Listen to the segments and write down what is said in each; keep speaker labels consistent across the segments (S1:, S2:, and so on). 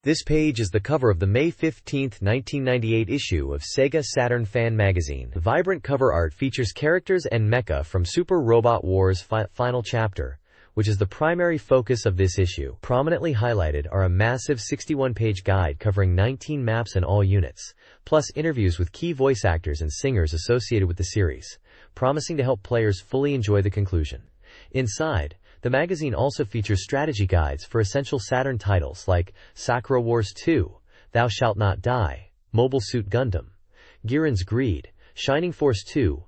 S1: This page is the cover of the May 15, 1998 issue of Sega Saturn Fan Magazine. The vibrant cover art features characters and mecha from Super Robot Wars Final Chapter, which is the primary focus of this issue. Prominently highlighted are a massive 61-page guide covering 19 maps and all units, plus interviews with key voice actors and singers associated with the series, promising to help players fully enjoy the conclusion. Inside, the magazine also features strategy guides for essential Saturn titles like Sakura Wars 2, Thou Shalt Not Die, Mobile Suit Gundam, Giran's Greed, Shining Force 2,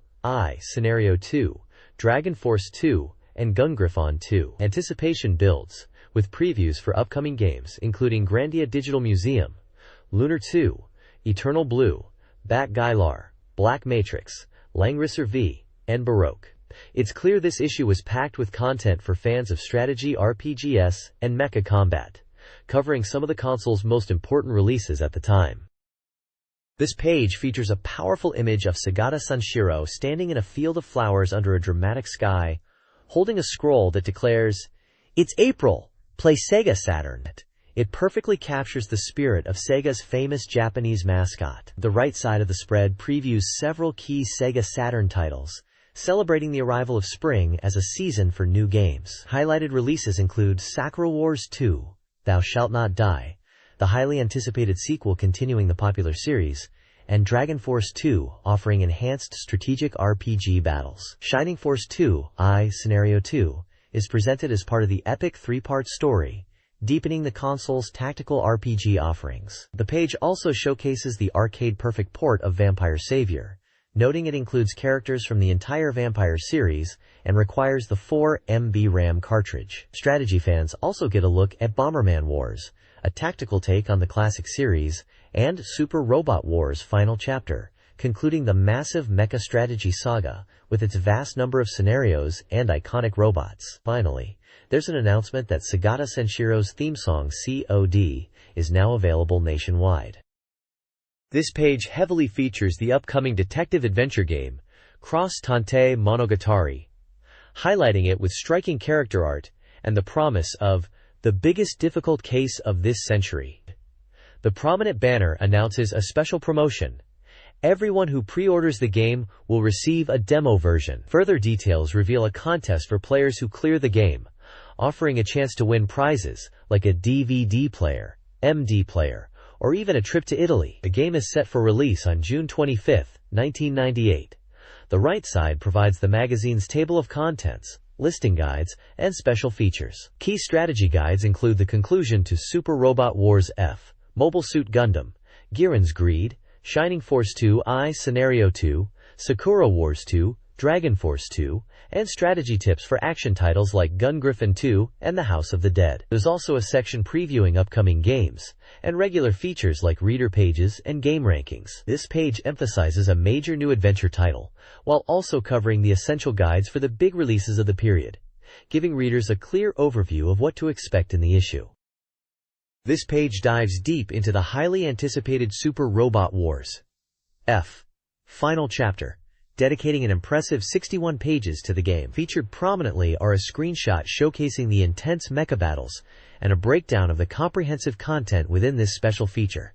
S1: Scenario 2, Dragon Force 2, and Gungriffon 2. Anticipation builds, with previews for upcoming games including Grandia Digital Museum, Lunar 2, Eternal Blue, Bat Gylar, Black Matrix, Langrisser V, and Baroque. It's clear this issue was packed with content for fans of strategy RPGs and mecha combat, covering some of the console's most important releases at the time. This page features a powerful image of Sagata Sanshiro standing in a field of flowers under a dramatic sky, holding a scroll that declares, "It's April! Play Sega Saturn!" It perfectly captures the spirit of Sega's famous Japanese mascot. The right side of the spread previews several key Sega Saturn titles, celebrating the arrival of spring as a season for new games. Highlighted releases include Sakura Wars 2, Thou Shalt Not Die, the highly anticipated sequel continuing the popular series, and Dragon Force 2, offering enhanced strategic RPG battles. Shining Force 2, Scenario 2, is presented as part of the epic three-part story, deepening the console's tactical RPG offerings. The page also showcases the arcade-perfect port of Vampire Savior, noting it includes characters from the entire Vampire series and requires the 4 MB RAM cartridge. Strategy fans also get a look at Bomberman Wars, a tactical take on the classic series, and Super Robot Wars Final Chapter, concluding the massive mecha strategy saga with its vast number of scenarios and iconic robots. Finally, there's an announcement that Sagata Senshiro's theme song COD is now available nationwide. This page heavily features the upcoming detective adventure game, Cross Tante Monogatari, highlighting it with striking character art and the promise of the biggest difficult case of this century. The prominent banner announces a special promotion. Everyone who pre-orders the game will receive a demo version. Further details reveal a contest for players who clear the game, offering a chance to win prizes like a DVD player, MD player, or even a trip to Italy. The game is set for release on June 25, 1998. The right side provides the magazine's table of contents, listing guides, and special features. Key strategy guides include the conclusion to Super Robot Wars F, Mobile Suit Gundam, Giran's Greed, Shining Force 2 Scenario 2, Sakura Wars 2, Dragon Force 2, and strategy tips for action titles like Gungriffon 2 and The House of the Dead. There's also a section previewing upcoming games, and regular features like reader pages and game rankings. This page emphasizes a major new adventure title, while also covering the essential guides for the big releases of the period, giving readers a clear overview of what to expect in the issue. This page dives deep into the highly anticipated Super Robot Wars F Final Chapter, dedicating an impressive 61 pages to the game. Featured prominently are a screenshot showcasing the intense mecha battles and a breakdown of the comprehensive content within this special feature.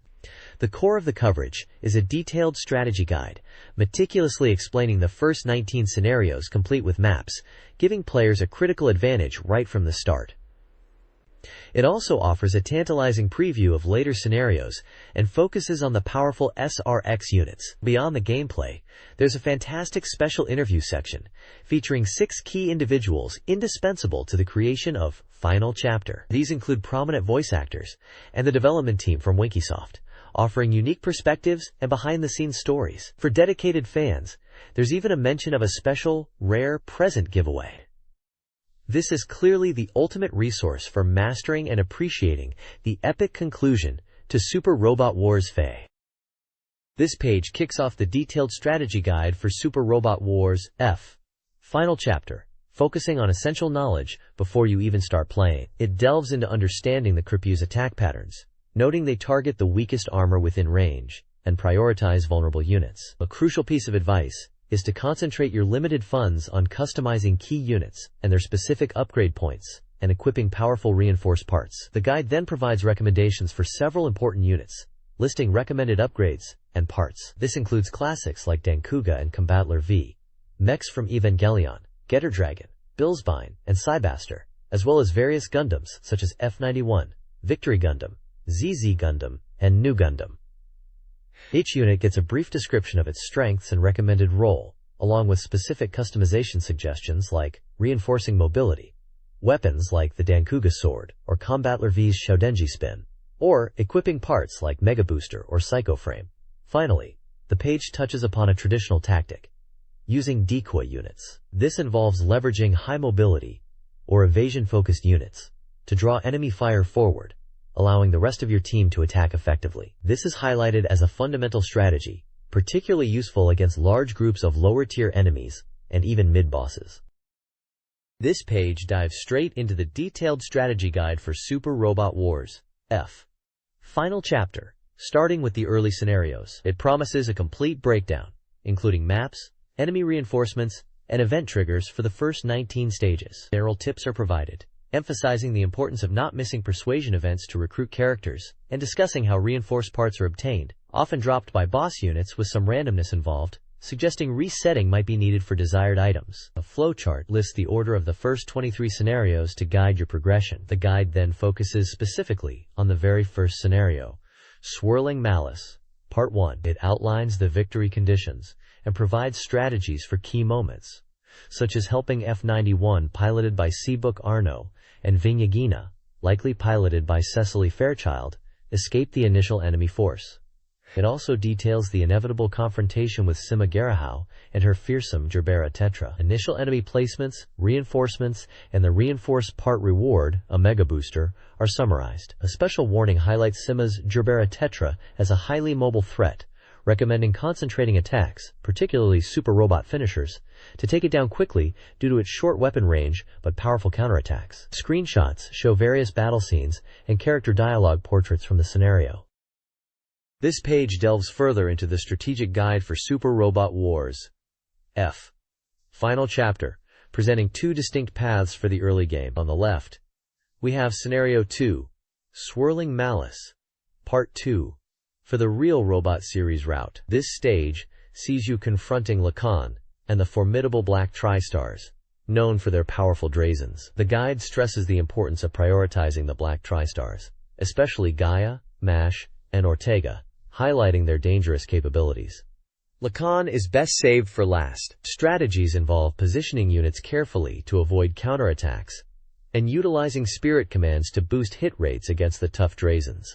S1: The core of the coverage is a detailed strategy guide, meticulously explaining the first 19 scenarios complete with maps, giving players a critical advantage right from the start. It also offers a tantalizing preview of later scenarios and focuses on the powerful SRX units. Beyond the gameplay, there's a fantastic special interview section featuring 6 key individuals indispensable to the creation of Final Chapter. These include prominent voice actors and the development team from Winkysoft, offering unique perspectives and behind-the-scenes stories. For dedicated fans, there's even a mention of a special, rare present giveaway. This is clearly the ultimate resource for mastering and appreciating the epic conclusion to Super Robot Wars F. This page kicks off the detailed strategy guide for Super Robot Wars F Final Chapter, focusing on essential knowledge before you even start playing. It delves into understanding the Crypt's attack patterns, noting they target the weakest armor within range and prioritize vulnerable units. A crucial piece of advice is to concentrate your limited funds on customizing key units and their specific upgrade points, and equipping powerful reinforced parts. The guide then provides recommendations for several important units, listing recommended upgrades and parts. This includes classics like Dankuga and Combattler V, mechs from Evangelion, Getter Dragon, Billsbine, and Cybaster, as well as various Gundams such as F-91, Victory Gundam, ZZ Gundam, and New Gundam. Each unit gets a brief description of its strengths and recommended role, along with specific customization suggestions like reinforcing mobility, weapons like the Dankuga sword or Combattler V's Shoudenji spin, or equipping parts like Mega Booster or Psycho Frame. Finally, the page touches upon a traditional tactic, using decoy units. This involves leveraging high mobility or evasion-focused units to draw enemy fire forward, allowing the rest of your team to attack effectively. This is highlighted as a fundamental strategy, particularly useful against large groups of lower-tier enemies and even mid-bosses. This page dives straight into the detailed strategy guide for Super Robot Wars F. Final chapter, starting with the early scenarios. It promises a complete breakdown, including maps, enemy reinforcements, and event triggers for the first 19 stages. General tips are provided, emphasizing the importance of not missing persuasion events to recruit characters, and discussing how reinforced parts are obtained, often dropped by boss units with some randomness involved, suggesting resetting might be needed for desired items. A flowchart lists the order of the first 23 scenarios to guide your progression. The guide then focuses specifically on the very first scenario, Swirling Malice, Part 1. It outlines the victory conditions and provides strategies for key moments, such as helping F-91 piloted by Seabook Arno and Vinyagina, likely piloted by Cecily Fairchild, escape the initial enemy force. It also details the inevitable confrontation with Sima Garahao and her fearsome Gerbera Tetra. Initial enemy placements, reinforcements, and the reinforced part reward, a Mega Booster, are summarized. A special warning highlights Sima's Gerbera Tetra as a highly mobile threat, recommending concentrating attacks, particularly super robot finishers, to take it down quickly due to its short weapon range but powerful counterattacks. Screenshots show various battle scenes and character dialogue portraits from the scenario. This page delves further into the strategic guide for Super Robot Wars F. Final chapter, presenting two distinct paths for the early game. On the left, we have Scenario 2, Swirling Malice, Part 2, for the real Robot Series route. This stage sees you confronting Lacan and the formidable Black Tri-Stars, known for their powerful Drazens. The guide stresses the importance of prioritizing the Black Tri-Stars, especially Gaia, Mash, and Ortega, highlighting their dangerous capabilities. Lacan is best saved for last. Strategies involve positioning units carefully to avoid counterattacks and utilizing spirit commands to boost hit rates against the tough Drazens.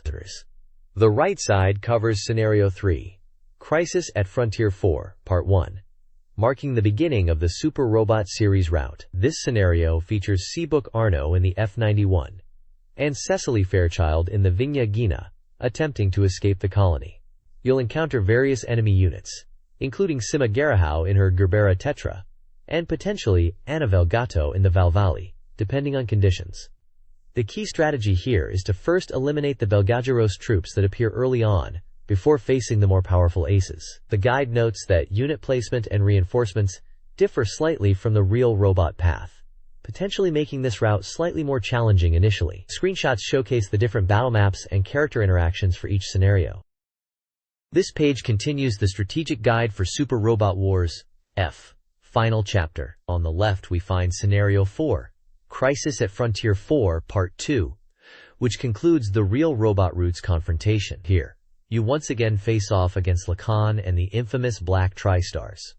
S1: The right side covers Scenario 3, Crisis at Frontier 4, Part 1, marking the beginning of the Super Robot Series route. This scenario features Seabook Arno in the F-91 and Cecily Fairchild in the Vinyagina, attempting to escape the colony. You'll encounter various enemy units, including Sima Garahao in her Gerbera Tetra, and potentially Annabelle Gatto in the Valvali, depending on conditions. The key strategy here is to first eliminate the Belgajeros troops that appear early on, before facing the more powerful aces. The guide notes that unit placement and reinforcements differ slightly from the real robot path, potentially making this route slightly more challenging initially. Screenshots showcase the different battle maps and character interactions for each scenario. This page continues the strategic guide for Super Robot Wars F. Final chapter. On the left we find Scenario 4, Crisis at Frontier 4, Part 2, which concludes the real Robot Roots confrontation. Here, you once again face off against Lacan and the infamous Black Tri-Stars.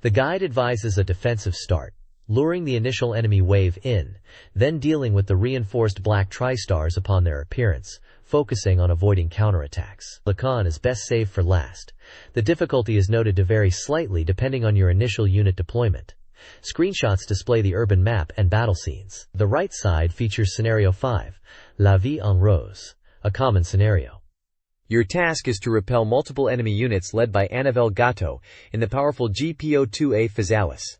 S1: The guide advises a defensive start, luring the initial enemy wave in, then dealing with the reinforced Black Tri-Stars upon their appearance, focusing on avoiding counterattacks. Lacan is best saved for last. The difficulty is noted to vary slightly depending on your initial unit deployment. Screenshots display the urban map and battle scenes. The right side features Scenario 5, La Vie en Rose, a common scenario. Your task is to repel multiple enemy units led by Annabelle Gatto in the powerful GPO-2A Physalis.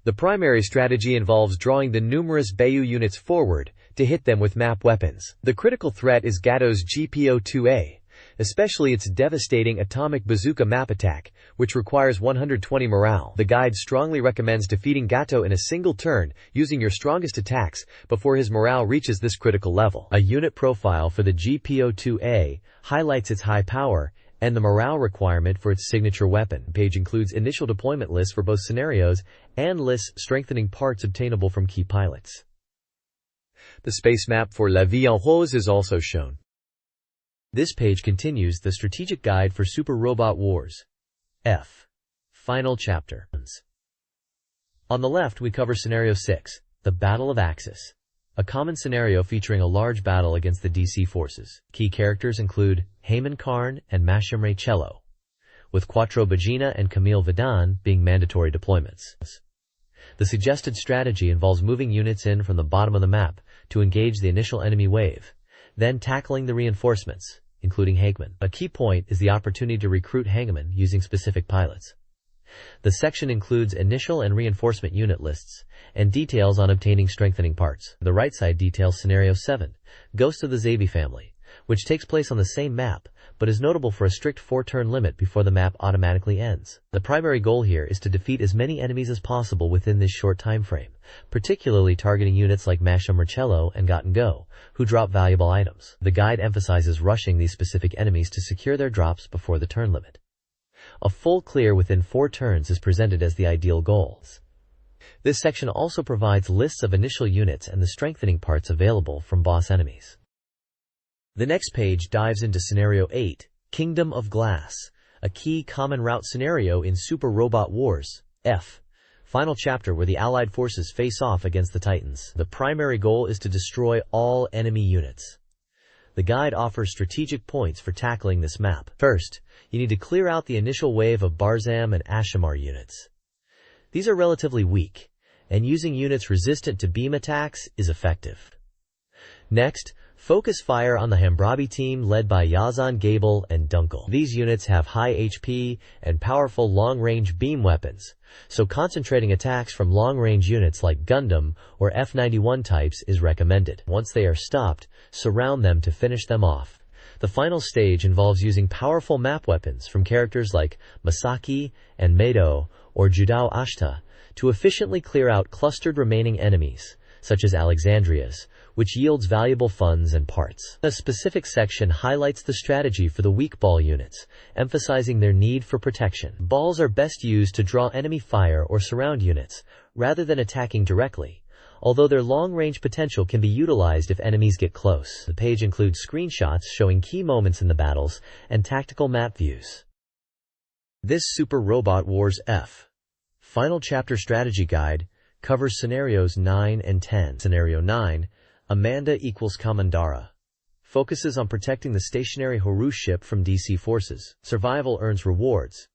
S1: The primary strategy involves drawing the numerous Bayou units forward to hit them with map weapons. The critical threat is Gatto's GPO-2A, especially its devastating atomic bazooka map attack, which requires 120 morale. The guide strongly recommends defeating Gato in a single turn, using your strongest attacks, before his morale reaches this critical level. A unit profile for the GPO-2A highlights its high power, and the morale requirement for its signature weapon. The page includes initial deployment lists for both scenarios, and lists strengthening parts obtainable from key pilots. The space map for La Vie en Rose is also shown. This page continues the strategic guide for Super Robot Wars. F. Final chapter. On the left we cover Scenario 6, the Battle of Axis, a common scenario featuring a large battle against the DC forces. Key characters include Heyman Karn and Mashimre Cello, with Quattro Bagina and Camille Vidan being mandatory deployments. The suggested strategy involves moving units in from the bottom of the map to engage the initial enemy wave, then tackling the reinforcements, including Hangman. A key point is the opportunity to recruit Hangman using specific pilots. The section includes initial and reinforcement unit lists, and details on obtaining strengthening parts. The right side details Scenario 7, Ghost of the Zabi family, which takes place on the same map, but is notable for a strict 4-turn limit before the map automatically ends. The primary goal here is to defeat as many enemies as possible within this short time frame, particularly targeting units like Masha Marcello and Got and Go, who drop valuable items. The guide emphasizes rushing these specific enemies to secure their drops before the turn limit. A full clear within 4 turns is presented as the ideal goal. This section also provides lists of initial units and the strengthening parts available from boss enemies. The next page dives into Scenario 8, Kingdom of Glass, a key common route scenario in Super Robot Wars. F. Final chapter where the Allied forces face off against the Titans. The primary goal is to destroy all enemy units. The guide offers strategic points for tackling this map. First, you need to clear out the initial wave of Barzam and Ashamar units. These are relatively weak, and using units resistant to beam attacks is effective. Next, focus fire on the Hambrabi team led by Yazan Gable and Dunkel. These units have high HP and powerful long-range beam weapons, so concentrating attacks from long-range units like Gundam or F-91 types is recommended. Once they are stopped, surround them to finish them off. The final stage involves using powerful map weapons from characters like Masaki and Meido or Judao Ashita to efficiently clear out clustered remaining enemies, such as Alexandria's, which yields valuable funds and parts. A specific section highlights the strategy for the weak ball units, emphasizing their need for protection. Balls are best used to draw enemy fire or surround units, rather than attacking directly, although their long-range potential can be utilized if enemies get close. The page includes screenshots showing key moments in the battles and tactical map views. This Super Robot Wars F. Final Chapter Strategy Guide covers Scenarios 9 and 10. Scenario 9, Amanda equals Kamandara, focuses on protecting the stationary Horus ship from DC forces. Survival earns rewards,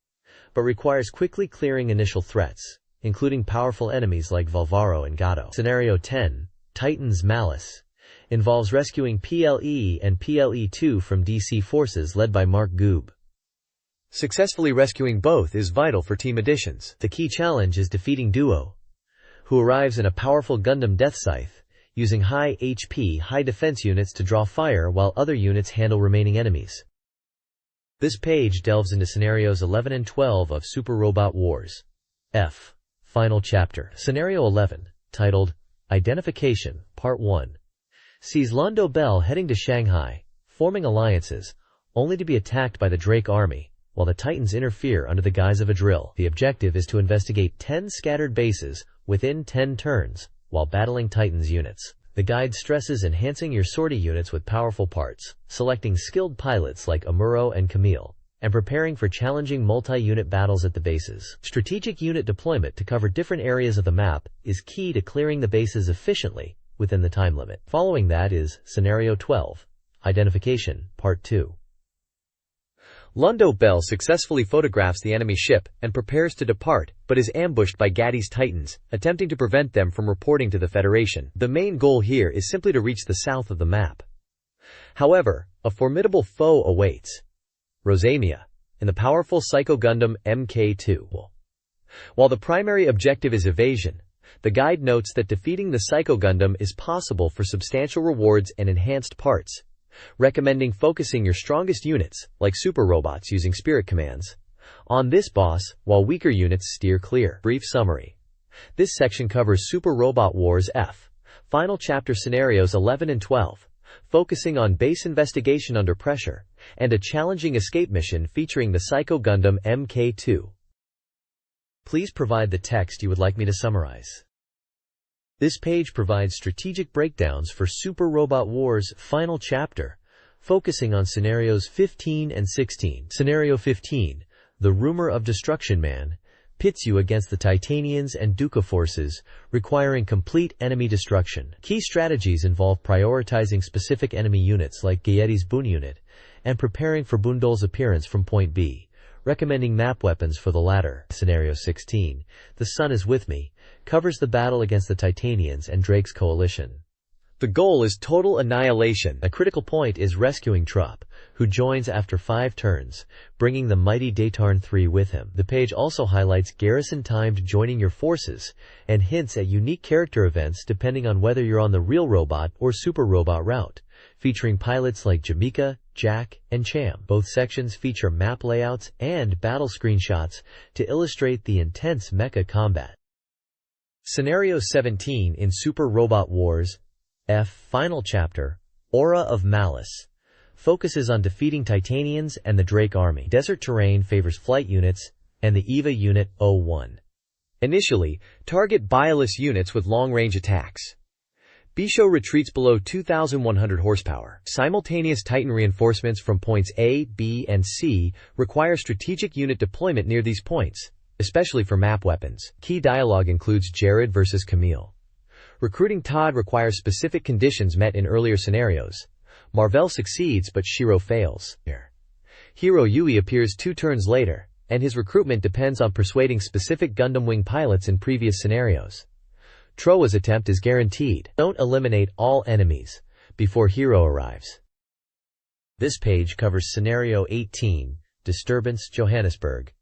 S1: but requires quickly clearing initial threats, including powerful enemies like Valvaro and Gato. Scenario 10, Titan's Malice, involves rescuing PLE and PLE-2 from DC forces led by Mark Goob. Successfully rescuing both is vital for team additions. The key challenge is defeating Duo, who arrives in a powerful Gundam Death Scythe, using high HP, high defense units to draw fire while other units handle remaining enemies. This page delves into Scenarios 11 and 12 of Super Robot Wars. F. Final Chapter. Scenario 11, titled Identification, Part 1, sees Londo Bell heading to Shanghai, forming alliances, only to be attacked by the Drake Army, while the Titans interfere under the guise of a drill. The objective is to investigate 10 scattered bases within 10 turns, while battling Titans units. The guide stresses enhancing your sortie units with powerful parts, selecting skilled pilots like Amuro and Camille, and preparing for challenging multi-unit battles at the bases. Strategic unit deployment to cover different areas of the map is key to clearing the bases efficiently within the time limit. Following that is Scenario 12, Identification, Part 2. Londo Bell successfully photographs the enemy ship and prepares to depart, but is ambushed by Gaddy's Titans, attempting to prevent them from reporting to the Federation. The main goal here is simply to reach the south of the map. However, a formidable foe awaits: Rosamia, in the powerful Psycho Gundam Mk2. While the primary objective is evasion, the guide notes that defeating the Psycho Gundam is possible for substantial rewards and enhanced parts, recommending focusing your strongest units, like super robots using spirit commands, on this boss, while weaker units steer clear. Brief summary. This section covers Super Robot Wars F Final Chapter Scenarios 11 and 12, focusing on base investigation under pressure, and a challenging escape mission featuring the Psycho Gundam Mk2. Please provide the text you would like me to summarize. This page provides strategic breakdowns for Super Robot Wars Final Chapter, focusing on Scenarios 15 and 16. Scenario 15, The Rumor of Destruction Man, pits you against the Titanians and Duca forces, requiring complete enemy destruction. Key strategies involve prioritizing specific enemy units like Gaetti's Boon Unit, and preparing for Bundol's appearance from Point B, recommending map weapons for the latter. Scenario 16, The Sun is With Me, covers the battle against the Titanians and Drake's coalition. The goal is total annihilation. A critical point is rescuing Trop, who joins after 5 turns, bringing the mighty Daytarn 3 with him. The page also highlights garrison-timed joining your forces, and hints at unique character events depending on whether you're on the real robot or super robot route, featuring pilots like Jamaica, Jack, and Cham. Both sections feature map layouts and battle screenshots to illustrate the intense mecha combat. Scenario 17 in Super Robot Wars F Final Chapter, Aura of Malice, focuses on defeating Titanians and the Drake Army. Desert terrain favors flight units and the EVA Unit 01. Initially, target Biolus units with long-range attacks. Bisho retreats below 2,100 horsepower. Simultaneous Titan reinforcements from points A, B, and C require strategic unit deployment near these points, especially for map weapons. Key dialogue includes Jared versus Camille. Recruiting Todd requires specific conditions met in earlier scenarios. Marvell succeeds but Shiro fails. Hero Yui appears 2 turns later, and his recruitment depends on persuading specific Gundam Wing pilots in previous scenarios. Troa's attempt is guaranteed. Don't eliminate all enemies before Hero arrives. This page covers Scenario 18, Disturbance Johannesburg,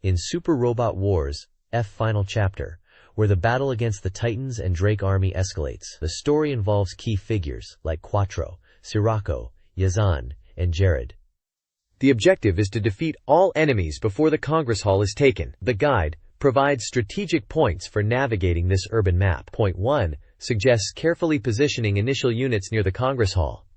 S1: in Super Robot Wars F Final Chapter, where the battle against the Titans and Drake Army escalates. The story involves key figures like Quattro, Sirocco, Yazan, and Jared. The objective is to defeat all enemies before the Congress Hall is taken. The guide provides strategic points for navigating this urban map. Point 1 suggests carefully positioning initial units near the Congress Hall,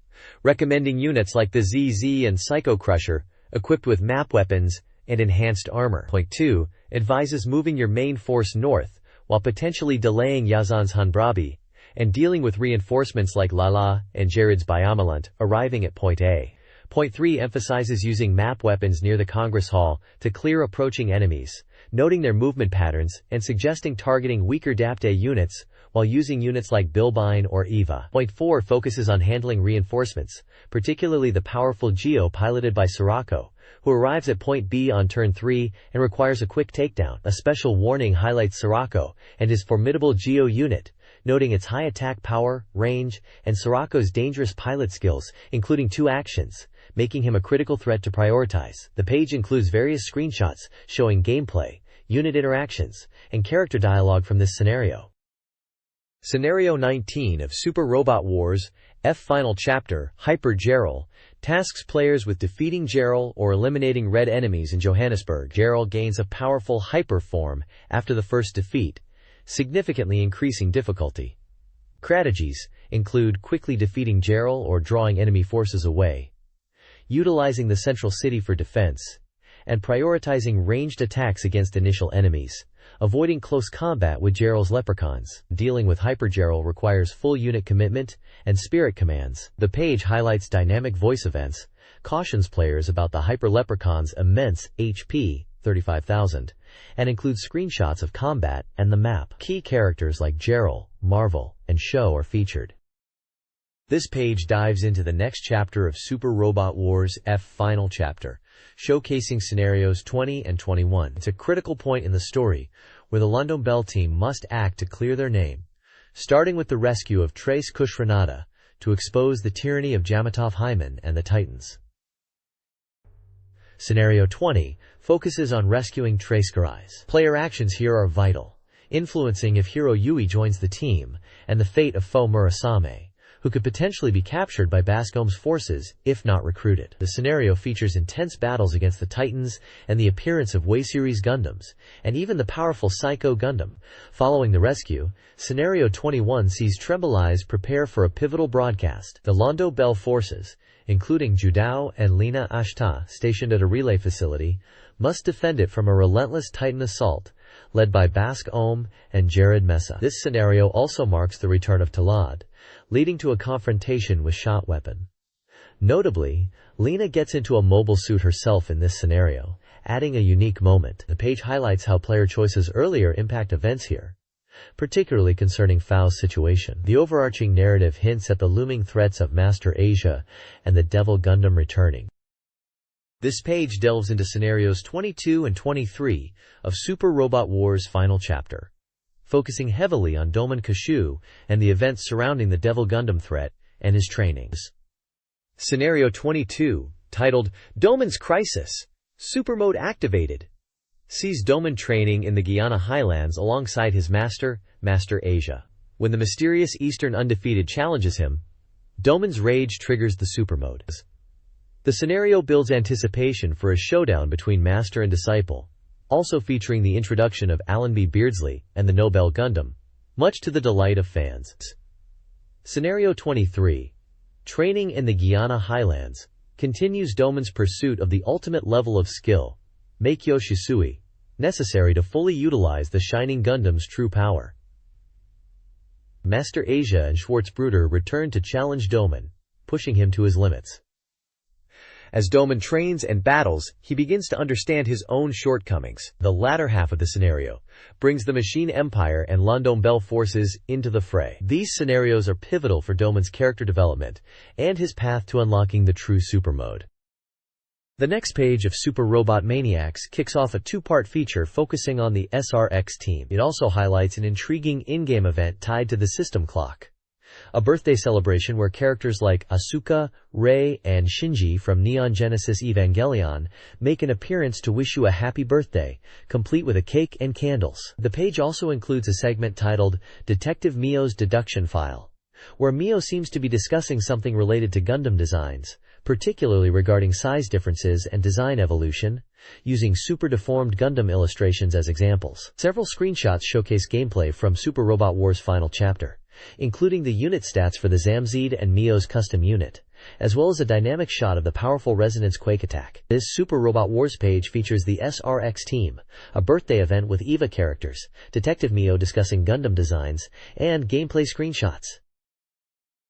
S1: recommending units like the ZZ and Psycho Crusher, equipped with map weapons and enhanced armor. Point 2 advises moving your main force north, while potentially delaying Yazan's Hanbrabi, and dealing with reinforcements like Lala and Jared's Biomalant arriving at Point A. Point 3 emphasizes using map weapons near the Congress Hall to clear approaching enemies, noting their movement patterns and suggesting targeting weaker DAPT-A units while using units like Bilbine or Eva. Point 4 focuses on handling reinforcements, particularly the powerful Geo piloted by Sirocco, who arrives at Point B on turn 3 and requires a quick takedown. A special warning highlights Sirocco and his formidable Geo unit, noting its high attack power, range, and Sirocco's dangerous pilot skills, including 2 actions, making him a critical threat to prioritize. The page includes various screenshots showing gameplay, unit interactions, and character dialogue from this scenario. Scenario 19 of Super Robot Wars F Final Chapter, Hyper Gerald, tasks players with defeating Gerald or eliminating red enemies in Johannesburg. Gerald gains a powerful hyper form after the first defeat, significantly increasing difficulty. Strategies include quickly defeating Gerald or drawing enemy forces away, utilizing the central city for defense, and prioritizing ranged attacks against initial enemies, avoiding close combat with Gerald's leprechauns. Dealing with Hyper Gerald requires full unit commitment and spirit commands. The page highlights dynamic voice events, cautions players about the Hyper Leprechaun's immense HP, 35,000, and includes screenshots of combat and the map. Key characters like Gerald, Marvel, and Show are featured. This page dives into the next chapter of Super Robot Wars F Final Chapter, showcasing scenarios 20 and 21. It's a critical point in the story where the London Bell team must act to clear their name, starting with the rescue of Trace Kushranada to expose the tyranny of Jamatov Hyman and the Titans. Scenario 20 focuses on rescuing Trace Garais. Player actions here are vital, influencing if Hero Yui joins the team and the fate of Fo Murasame, who could potentially be captured by Bascom's forces, if not recruited. The scenario features intense battles against the Titans and the appearance of Way-series Gundams, and even the powerful Psycho Gundam. Following the rescue, Scenario 21 sees Tremblay's prepare for a pivotal broadcast. The Londo Bell forces, including Judao and Lina Ashta, stationed at a relay facility, must defend it from a relentless Titan assault, led by Bascom and Jared Mesa. This scenario also marks the return of Talad, leading to a confrontation with Shot Weapon. Notably, Lina gets into a mobile suit herself in this scenario, adding a unique moment. The page highlights how player choices earlier impact events here, particularly concerning Faust's situation. The overarching narrative hints at the looming threats of Master Asia and the Devil Gundam returning. This page delves into scenarios 22 and 23 of Super Robot Wars' final chapter, focusing heavily on Doman Kashu and the events surrounding the Devil Gundam threat and his trainings. Scenario 22, titled Doman's Crisis, Super Mode Activated, sees Doman training in the Guyana Highlands alongside his master, Master Asia. When the mysterious Eastern Undefeated challenges him, Doman's rage triggers the Super Mode. The scenario builds anticipation for a showdown between master and disciple, also featuring the introduction of Allenby Beardsley and the Nobel Gundam, much to the delight of fans. Scenario 23, Training in the Guyana Highlands, continues Doman's pursuit of the ultimate level of skill, Meikyo Shisui, necessary to fully utilize the Shining Gundam's true power. Master Asia and Schwarzbruder return to challenge Doman, pushing him to his limits. As Doman trains and battles, he begins to understand his own shortcomings. The latter half of the scenario brings the Machine Empire and London Bell forces into the fray. These scenarios are pivotal for Doman's character development and his path to unlocking the true super mode. The next page of Super Robot Maniacs kicks off a two-part feature focusing on the SRX team. It also highlights an intriguing in-game event tied to the system clock, a birthday celebration where characters like Asuka, Rei, and Shinji from Neon Genesis Evangelion make an appearance to wish you a happy birthday, complete with a cake and candles. The page also includes a segment titled Detective Mio's Deduction File, where Mio seems to be discussing something related to Gundam designs, particularly regarding size differences and design evolution, using super deformed Gundam illustrations as examples. Several screenshots showcase gameplay from Super Robot Wars' final chapter, including the unit stats for the Zamzid and Mio's custom unit, as well as a dynamic shot of the powerful Resonance Quake attack. This Super Robot Wars page features the SRX team, a birthday event with EVA characters, Detective Mio discussing Gundam designs, and gameplay screenshots.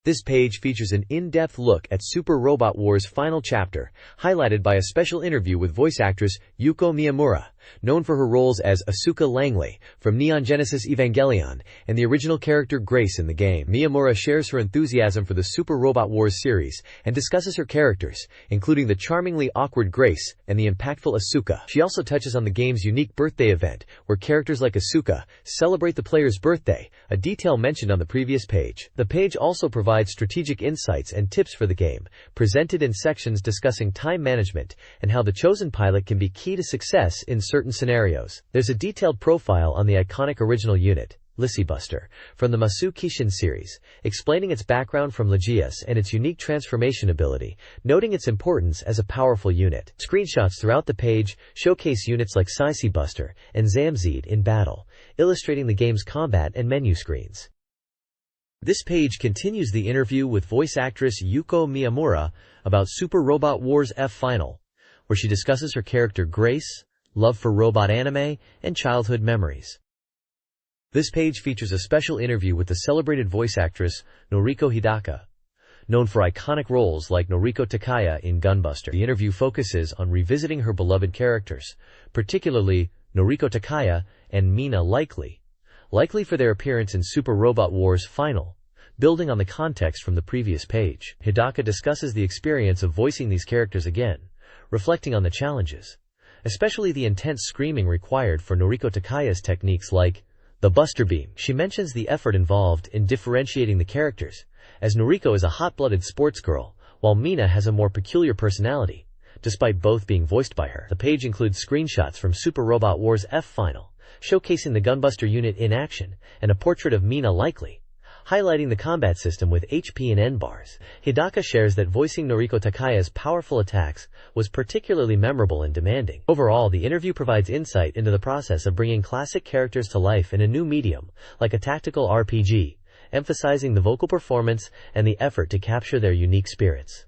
S1: This page features an in-depth look at Super Robot Wars' final chapter, highlighted by a special interview with voice actress Yuko Miyamura, known for her roles as Asuka Langley from Neon Genesis Evangelion and the original character Grace in the game. Miyamura shares her enthusiasm for the Super Robot Wars series and discusses her characters, including the charmingly awkward Grace and the impactful Asuka. She also touches on the game's unique birthday event, where characters like Asuka celebrate the player's birthday, a detail mentioned on the previous page. The page also provides strategic insights and tips for the game, presented in sections discussing time management and how the chosen pilot can be key to success in certain scenarios. There's a detailed profile on the iconic original unit, Lysibuster, from the Masu Kishin series, explaining its background from Legias and its unique transformation ability, noting its importance as a powerful unit. Screenshots throughout the page showcase units like Buster and Zamzid in battle, illustrating the game's combat and menu screens. This page continues the interview with voice actress Yuko Miyamura about Super Robot Wars F Final, where she discusses her character Grace, love for robot anime, and childhood memories. This page features a special interview with the celebrated voice actress Noriko Hidaka, known for iconic roles like Noriko Takaya in Gunbuster. The interview focuses on revisiting her beloved characters, particularly Noriko Takaya and Mina likely for their appearance in Super Robot Wars Final, building on the context from the previous page. Hidaka discusses the experience of voicing these characters again, reflecting on the challenges, especially the intense screaming required for Noriko Takaya's techniques like the Buster Beam. She mentions the effort involved in differentiating the characters, as Noriko is a hot-blooded sports girl, while Mina has a more peculiar personality, despite both being voiced by her. The page includes screenshots from Super Robot Wars F Final, showcasing the Gunbuster unit in action, and a portrait of Mina highlighting the combat system with HP and N bars. Hidaka shares that voicing Noriko Takaya's powerful attacks was particularly memorable and demanding. Overall, the interview provides insight into the process of bringing classic characters to life in a new medium, like a tactical RPG, emphasizing the vocal performance and the effort to capture their unique spirits.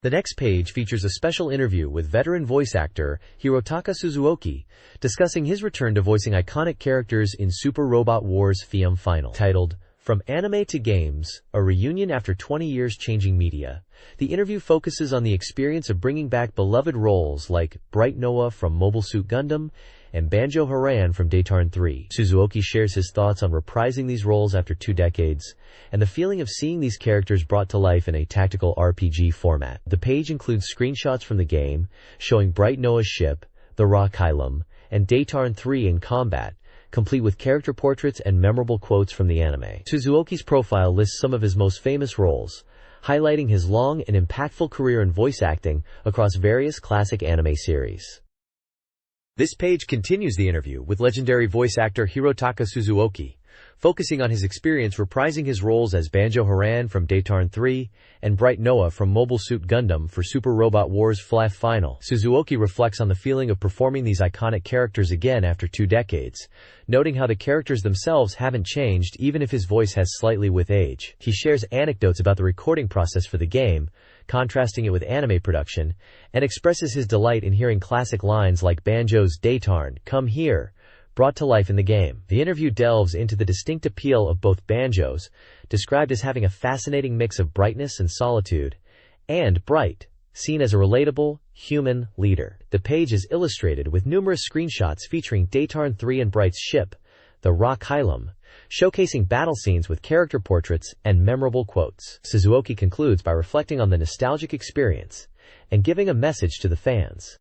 S1: The next page features a special interview with veteran voice actor Hirotaka Suzuoki, discussing his return to voicing iconic characters in Super Robot Wars FIAM Final. Titled, From Anime to Games, a Reunion After 20 Years Changing Media, the interview focuses on the experience of bringing back beloved roles like Bright Noah from Mobile Suit Gundam and Banjo Haran from Daytarn 3. Suzuoki shares his thoughts on reprising these roles after 2 decades, and the feeling of seeing these characters brought to life in a tactical RPG format. The page includes screenshots from the game, showing Bright Noah's ship, the Rock Hylum, and Daytarn 3 in combat, complete with character portraits and memorable quotes from the anime. Suzuoki's profile lists some of his most famous roles, highlighting his long and impactful career in voice acting across various classic anime series. This page continues the interview with legendary voice actor Hirotaka Suzuoki, focusing on his experience reprising his roles as Banjo Haran from Daytarn 3 and Bright Noah from Mobile Suit Gundam for Super Robot Wars FIAM Final. Suzuoki reflects on the feeling of performing these iconic characters again after 2 decades, noting how the characters themselves haven't changed even if his voice has slightly with age. He shares anecdotes about the recording process for the game, contrasting it with anime production, and expresses his delight in hearing classic lines like Banjo's Daytarn, "Come here," brought to life in the game. The interview delves into the distinct appeal of both Banjos, described as having a fascinating mix of brightness and solitude, and Bright, seen as a relatable, human leader. The page is illustrated with numerous screenshots featuring Daytarn 3 and Bright's ship, the Rock Hylum, showcasing battle scenes with character portraits and memorable quotes. Suzuoki concludes by reflecting on the nostalgic experience and giving a message to the fans.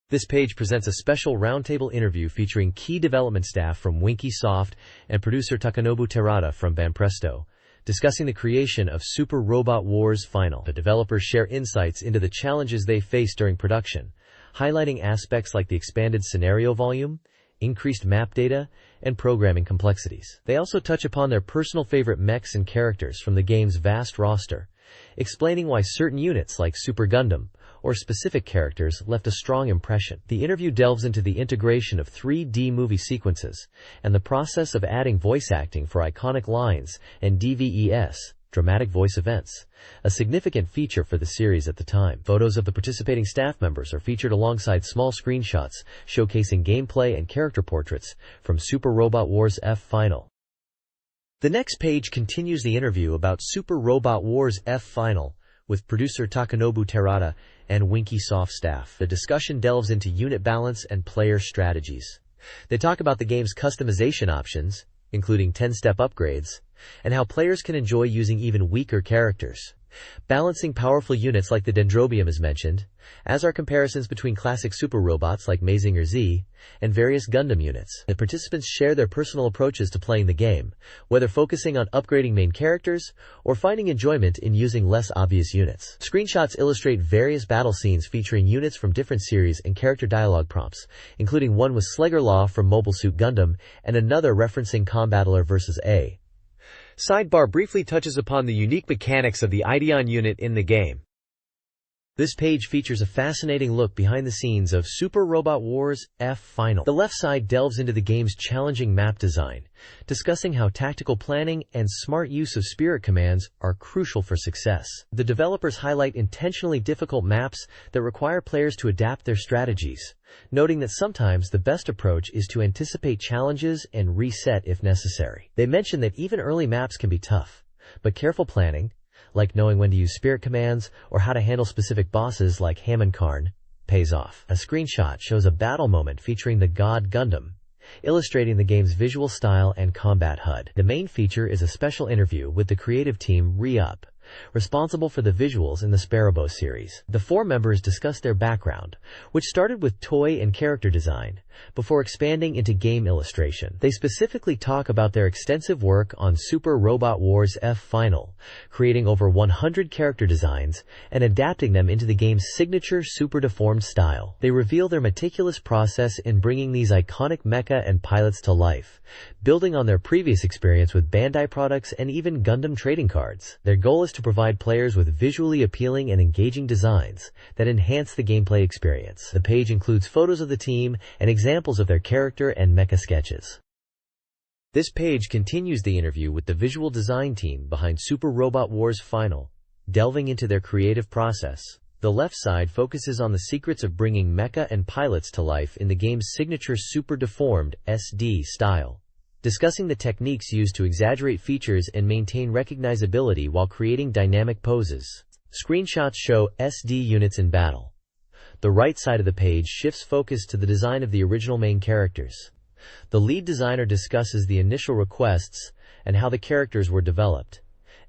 S1: This page presents a special roundtable interview featuring key development staff from Winky Soft and producer Takanobu Terada from Banpresto, discussing the creation of Super Robot Wars Final. The developers share insights into the challenges they faced during production, highlighting aspects like the expanded scenario volume, increased map data, and programming complexities. They also touch upon their personal favorite mechs and characters from the game's vast roster, explaining why certain units like Super Gundam or specific characters left a strong impression. The interview delves into the integration of 3D movie sequences and the process of adding voice acting for iconic lines and DVES, dramatic voice events, a significant feature for the series at the time. Photos of the participating staff members are featured alongside small screenshots showcasing gameplay and character portraits from Super Robot Wars FIAM Final. The next page continues the interview about Super Robot Wars FIAM Final with producer Takanobu Terada and Winky Soft staff. The discussion delves into unit balance and player strategies. They talk about the game's customization options, including 10-step upgrades, and how players can enjoy using even weaker characters. Balancing powerful units like the Dendrobium is mentioned, as are comparisons between classic super robots like Mazinger Z and various Gundam units. The participants share their personal approaches to playing the game, whether focusing on upgrading main characters or finding enjoyment in using less obvious units. Screenshots illustrate various battle scenes featuring units from different series and character dialogue prompts, including one with Sleggar Law from Mobile Suit Gundam and another referencing Combattler vs. A. Sidebar briefly touches upon the unique mechanics of the Ideon unit in the game. This page features a fascinating look behind the scenes of Super Robot Wars FIAM Final. The left side delves into the game's challenging map design, discussing how tactical planning and smart use of spirit commands are crucial for success. The developers highlight intentionally difficult maps that require players to adapt their strategies, noting that sometimes the best approach is to anticipate challenges and reset if necessary. They mention that even early maps can be tough, but careful planning, like knowing when to use spirit commands or how to handle specific bosses like Hammonkarn, pays off. A screenshot shows a battle moment featuring the God Gundam, illustrating the game's visual style and combat HUD. The main feature is a special interview with the creative team Re-Up, responsible for the visuals in the Sparrow series. The 4 members discuss their background, which started with toy and character design, before expanding into game illustration. They specifically talk about their extensive work on Super Robot Wars F Final, creating over 100 character designs and adapting them into the game's signature super deformed style. They reveal their meticulous process in bringing these iconic mecha and pilots to life, building on their previous experience with Bandai products and even Gundam trading cards. Their goal is to provide players with visually appealing and engaging designs that enhance the gameplay experience. The page includes photos of the team and examples of their character and mecha sketches. This page continues the interview with the visual design team behind Super Robot Wars Final, delving into their creative process. The left side focuses on the secrets of bringing mecha and pilots to life in the game's signature super deformed SD style, discussing the techniques used to exaggerate features and maintain recognizability while creating dynamic poses. Screenshots show SD units in battle. The right side of the page shifts focus to the design of the original main characters. The lead designer discusses the initial requests and how the characters were developed,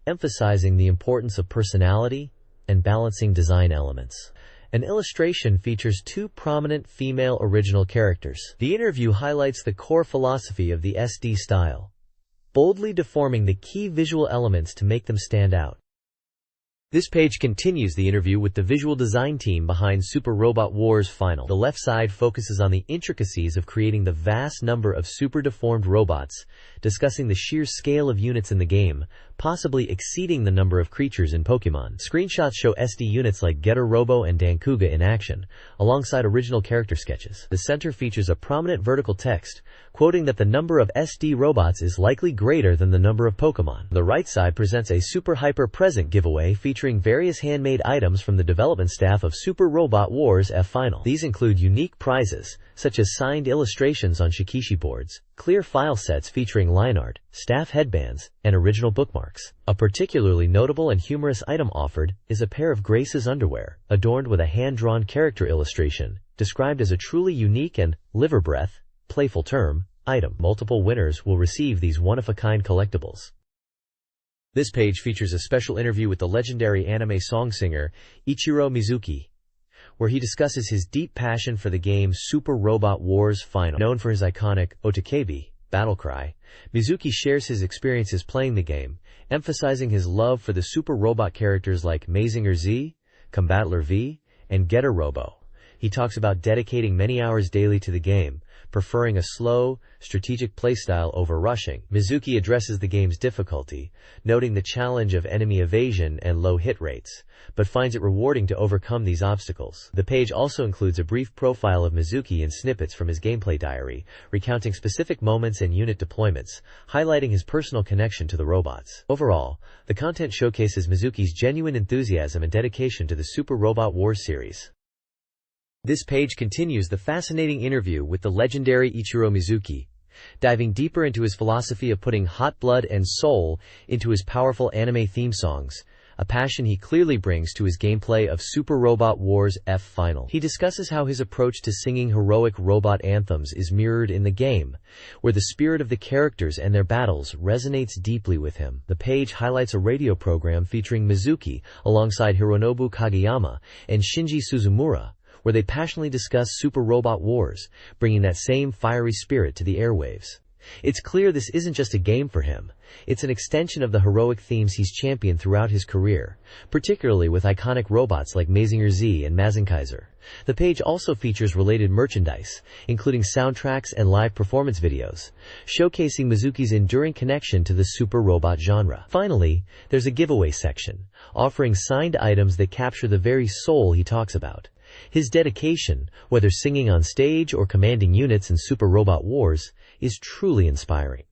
S1: emphasizing the importance of personality and balancing design elements. An illustration features two prominent female original characters. The interview highlights the core philosophy of the SD style, boldly deforming the key visual elements to make them stand out. This page continues the interview with the visual design team behind Super Robot Wars Final. The left side focuses on the intricacies of creating the vast number of super deformed robots, discussing the sheer scale of units in the game, possibly exceeding the number of creatures in Pokemon. Screenshots show SD units like Getter Robo and Dankuga in action, alongside original character sketches. The center features a prominent vertical text, quoting that the number of SD robots is likely greater than the number of Pokemon. The right side presents a Super Hyper Present giveaway featuring various handmade items from the development staff of Super Robot Wars F Final. These include unique prizes, such as signed illustrations on Shikishi boards, clear file sets featuring line art, staff headbands, and original bookmarks. A particularly notable and humorous item offered is a pair of Grace's underwear, adorned with a hand-drawn character illustration, described as a truly unique and liver breath, playful term, item. Multiple winners will receive these one-of-a-kind collectibles. This page features a special interview with the legendary anime song singer Ichiro Mizuki, where he discusses his deep passion for the game Super Robot Wars Final. Known for his iconic Otakebi battle cry, Mizuki shares his experiences playing the game, emphasizing his love for the super robot characters like Mazinger Z, Combattler V, and Getter Robo. He talks about dedicating many hours daily to the game, preferring a slow, strategic playstyle over rushing. Mizuki addresses the game's difficulty, noting the challenge of enemy evasion and low hit rates, but finds it rewarding to overcome these obstacles. The page also includes a brief profile of Mizuki and snippets from his gameplay diary, recounting specific moments and unit deployments, highlighting his personal connection to the robots. Overall, the content showcases Mizuki's genuine enthusiasm and dedication to the Super Robot Wars series. This page continues the fascinating interview with the legendary Ichiro Mizuki, diving deeper into his philosophy of putting hot blood and soul into his powerful anime theme songs, a passion he clearly brings to his gameplay of Super Robot Wars F Final. He discusses how his approach to singing heroic robot anthems is mirrored in the game, where the spirit of the characters and their battles resonates deeply with him. The page highlights a radio program featuring Mizuki alongside Hironobu Kageyama and Shinji Suzumura, where they passionately discuss Super Robot Wars, bringing that same fiery spirit to the airwaves. It's clear this isn't just a game for him. It's an extension of the heroic themes he's championed throughout his career, particularly with iconic robots like Mazinger Z and Mazinkaiser. The page also features related merchandise, including soundtracks and live performance videos, showcasing Mizuki's enduring connection to the super robot genre. Finally, there's a giveaway section, offering signed items that capture the very soul he talks about. His dedication, whether singing on stage or commanding units in Super Robot Wars, is truly inspiring.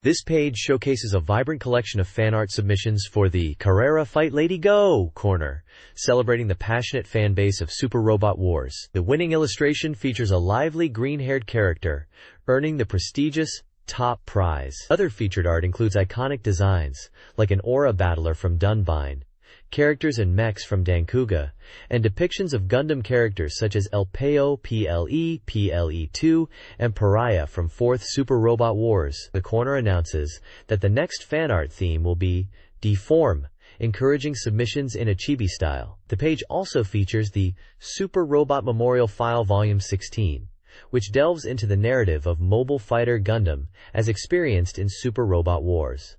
S1: This page showcases a vibrant collection of fan art submissions for the Carrera Fight Lady Go corner, celebrating the passionate fan base of Super Robot Wars. The winning illustration features a lively green-haired character, earning the prestigious top prize. Other featured art includes iconic designs, like an Aura Battler from Dunbine, characters and mechs from Dankuga, and depictions of Gundam characters such as El Peo, PLE-2, and Pariah from 4th Super Robot Wars. The corner announces that the next fan art theme will be Deform, encouraging submissions in a chibi style. The page also features the Super Robot Memorial File Volume 16, which delves into the narrative of Mobile Fighter Gundam as experienced in Super Robot Wars.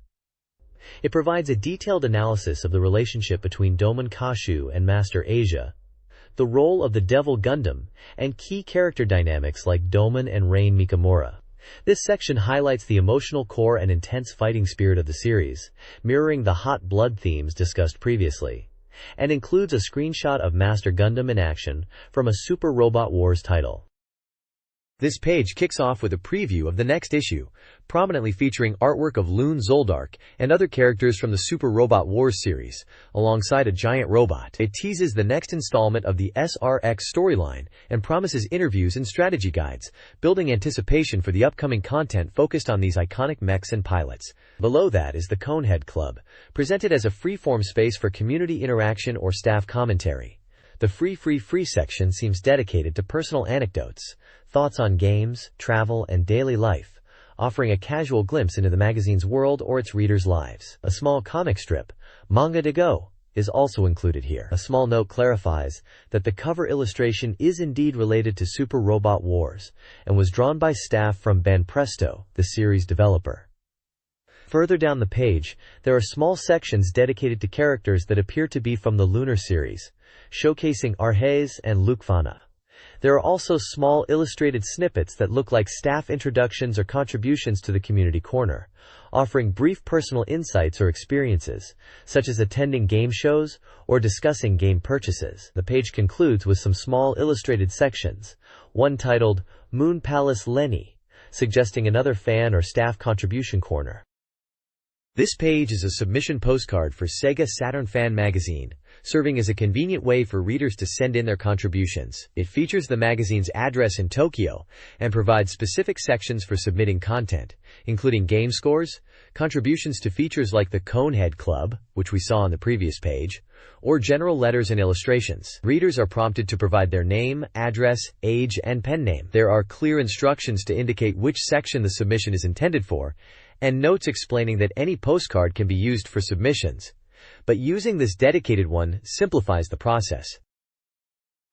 S1: It provides a detailed analysis of the relationship between Domon Kashu and Master Asia, the role of the Devil Gundam, and key character dynamics like Domon and Rain Mikamura. This section highlights the emotional core and intense fighting spirit of the series, mirroring the hot blood themes discussed previously, and includes a screenshot of Master Gundam in action from a Super Robot Wars title. This page kicks off with a preview of the next issue, prominently featuring artwork of Loon Zoldark and other characters from the Super Robot Wars series, alongside a giant robot. It teases the next installment of the SRX storyline and promises interviews and strategy guides, building anticipation for the upcoming content focused on these iconic mechs and pilots. Below that is the Conehead Club, presented as a free-form space for community interaction or staff commentary. The free section seems dedicated to personal anecdotes, thoughts on games, travel, and daily life, offering a casual glimpse into the magazine's world or its readers' lives. A small comic strip, Manga to Go, is also included here. A small note clarifies that the cover illustration is indeed related to Super Robot Wars and was drawn by staff from Banpresto, the series developer. Further down the page, there are small sections dedicated to characters that appear to be from the Lunar series, showcasing Arhez and Lukfana. There are also small illustrated snippets that look like staff introductions or contributions to the community corner, offering brief personal insights or experiences, such as attending game shows or discussing game purchases. The page concludes with some small illustrated sections, one titled Moon Palace Lenny, suggesting another fan or staff contribution corner. This page is a submission postcard for Sega Saturn Fan Magazine, serving as a convenient way for readers to send in their contributions. It features the magazine's address in Tokyo and provides specific sections for submitting content, including game scores, contributions to features like the Conehead Club, which we saw on the previous page, or general letters and illustrations. Readers are prompted to provide their name, address, age, and pen name. There are clear instructions to indicate which section the submission is intended for, and notes explaining that any postcard can be used for submissions, but using this dedicated one simplifies the process.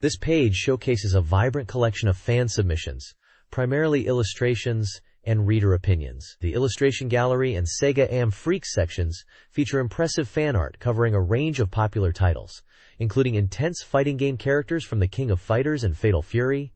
S1: This page showcases a vibrant collection of fan submissions, primarily illustrations and reader opinions. The Illustration Gallery and Sega Am Freaks sections feature impressive fan art covering a range of popular titles, including intense fighting game characters from the King of Fighters and Fatal Fury,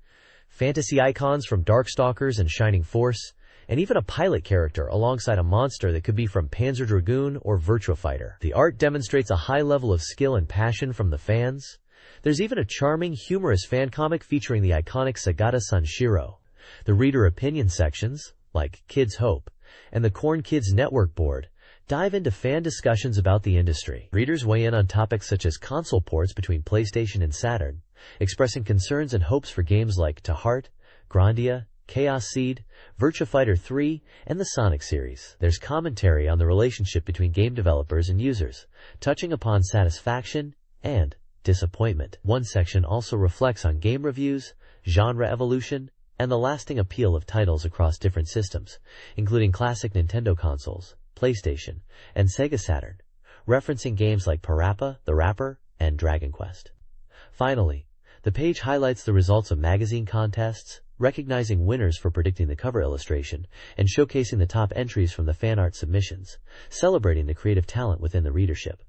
S1: fantasy icons from Darkstalkers and Shining Force, and even a pilot character alongside a monster that could be from Panzer Dragoon or Virtua Fighter. The art demonstrates a high level of skill and passion from the fans. There's even a charming, humorous fan comic featuring the iconic Sagata Sanshiro. The reader opinion sections, like Kids Hope, and the Corn Kids Network board, dive into fan discussions about the industry. Readers weigh in on topics such as console ports between PlayStation and Saturn, expressing concerns and hopes for games like To Heart, Grandia, Chaos Seed, Virtua Fighter 3, and the Sonic series. There's commentary on the relationship between game developers and users, touching upon satisfaction and disappointment. One section also reflects on game reviews, genre evolution, and the lasting appeal of titles across different systems, including classic Nintendo consoles, PlayStation, and Sega Saturn, referencing games like Parappa, The Rapper, and Dragon Quest. Finally, the page highlights the results of magazine contests, recognizing winners for predicting the cover illustration, and showcasing the top entries from the fan art submissions, celebrating the creative talent within the readership.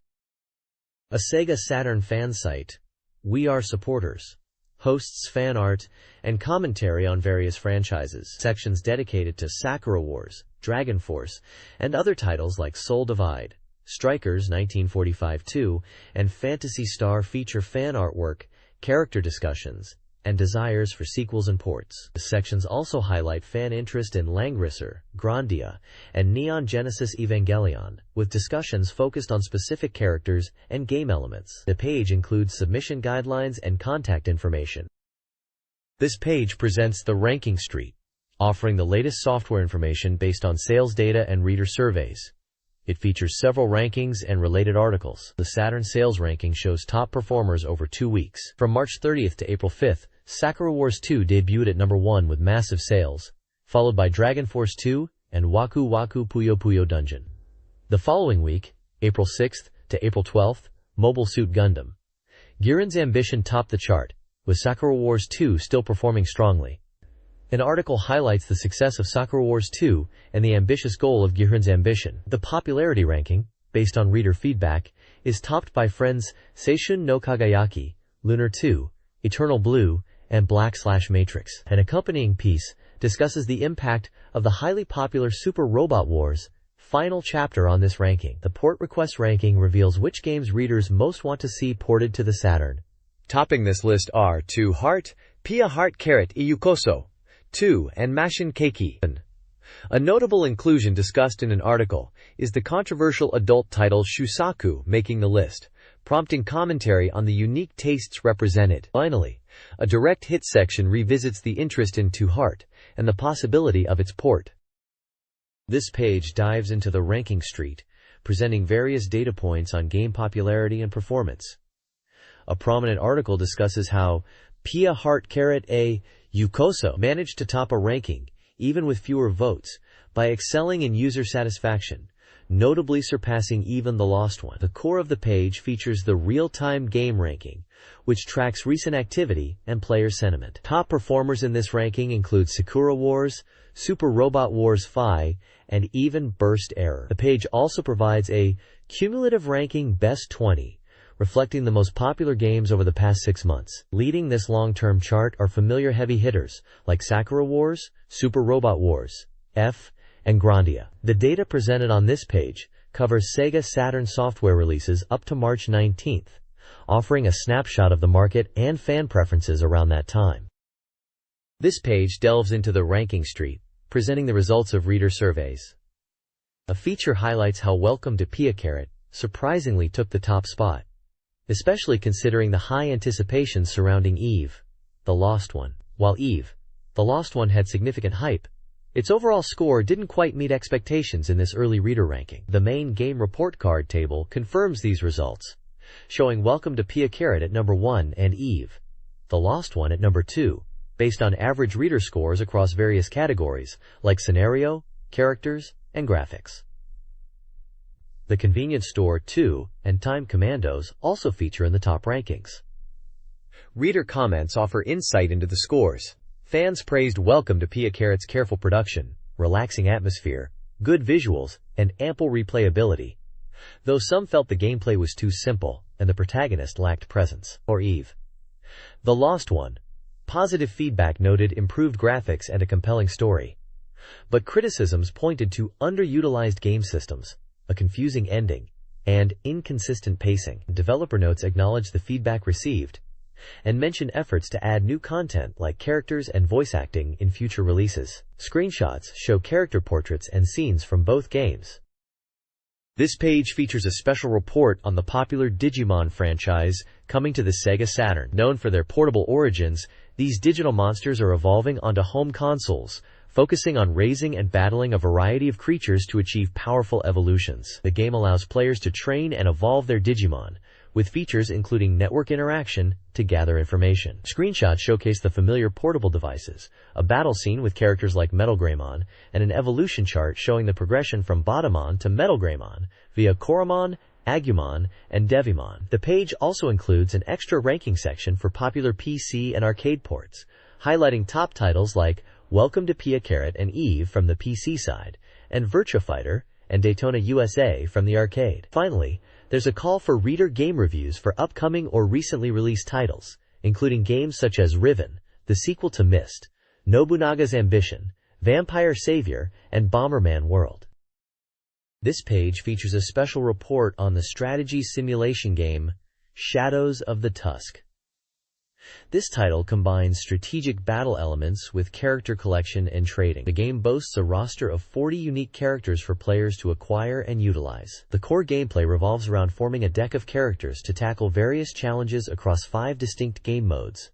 S1: A Sega Saturn fan site, We Are Supporters, hosts fan art and commentary on various franchises, sections dedicated to Sakura Wars, Dragon Force, and other titles like Soul Divide, Strikers 1945-2, and Phantasy Star feature fan artwork, character discussions, and desires for sequels and ports. The sections also highlight fan interest in Langrisser, Grandia, and Neon Genesis Evangelion, with discussions focused on specific characters and game elements. The page includes submission guidelines and contact information. This page presents the Ranking Street, offering the latest software information based on sales data and reader surveys. It features several rankings and related articles. The Saturn sales ranking shows top performers over 2 weeks. From March 30th to April 5th, Sakura Wars 2 debuted at number 1 with massive sales, followed by Dragon Force 2 and Waku Waku Puyo Puyo Dungeon. The following week, April 6th to April 12th, Mobile Suit Gundam. Giran's Ambition topped the chart, with Sakura Wars 2 still performing strongly. An article highlights the success of Sakura Wars 2 and the ambitious goal of Gihun's ambition. The popularity ranking, based on reader feedback, is topped by Friends' Seishun no Kagayaki, Lunar 2, Eternal Blue, and Black/Matrix. An accompanying piece discusses the impact of the highly popular Super Robot Wars final chapter on this ranking. The port request ranking reveals which games readers most want to see ported to the Saturn.
S2: Topping this list are 2 Heart, Pia Heart Carrot Iyukoso, 2, and Mashin Keiki. A notable inclusion discussed in an article is the controversial adult title Shusaku making the list, prompting commentary on the unique tastes represented. Finally, a direct hit section revisits the interest in 2 Heart and the possibility of its port. This page dives into the ranking street, presenting various data points on game popularity and performance. A prominent article discusses how Pia Heart Carrot A Yukoso managed to top a ranking, even with fewer votes, by excelling in user satisfaction, notably surpassing even The Lost One. The core of the page features the real-time game ranking, which tracks recent activity and player sentiment. Top performers in this ranking include Sakura Wars, Super Robot Wars Phi, and even Burst Error. The page also provides a cumulative ranking Best 20, reflecting the most popular games over the past 6 months. Leading this long-term chart are familiar heavy hitters like Sakura Wars, Super Robot Wars, F, and Grandia. The data presented on this page covers Sega Saturn software releases up to March 19th, offering a snapshot of the market and fan preferences around that time. This page delves into the ranking street, presenting the results of reader surveys. A feature highlights how Welcome to Pia Carrot surprisingly took the top spot, especially considering the high anticipation surrounding Eve, The Lost One. While Eve, The Lost One had significant hype, its overall score didn't quite meet expectations in this early reader ranking. The main game report card table confirms these results, showing Welcome to Pia Carrot at number 1 and Eve, The Lost One at number 2, based on average reader scores across various categories like scenario, characters, and graphics. The Convenience Store 2 and Time Commandos also feature in the top rankings. Reader comments offer insight into the scores. Fans praised Welcome to Pia Carrot's careful production, relaxing atmosphere, good visuals, and ample replayability, though some felt the gameplay was too simple and the protagonist lacked presence. Or Eve, The Lost One, positive feedback noted improved graphics and a compelling story, but criticisms pointed to underutilized game systems, a confusing ending, and inconsistent pacing. Developer notes acknowledge the feedback received and mention efforts to add new content like characters and voice acting in future releases. Screenshots show character portraits and scenes from both games. This page features a special report on the popular Digimon franchise coming to the Sega Saturn. Known for their portable origins, these digital monsters are evolving onto home consoles, focusing on raising and battling a variety of creatures to achieve powerful evolutions. The game allows players to train and evolve their Digimon, with features including network interaction to gather information. Screenshots showcase the familiar portable devices, a battle scene with characters like Metal Greymon, and an evolution chart showing the progression from Botamon to Metal Greymon via Koromon, Agumon, and Devimon. The page also includes an extra ranking section for popular PC and arcade ports, highlighting top titles like Welcome to Pia Carrot and Eve from the PC side, and Virtua Fighter and Daytona USA from the arcade. Finally, there's a call for reader game reviews for upcoming or recently released titles, including games such as Riven, the sequel to Myst, Nobunaga's Ambition, Vampire Savior, and Bomberman World. This page features a special report on the strategy simulation game Shadows of the Tusk. This title combines strategic battle elements with character collection and trading. The game boasts a roster of 40 unique characters for players to acquire and utilize. The core gameplay revolves around forming a deck of characters to tackle various challenges across 5 distinct game modes: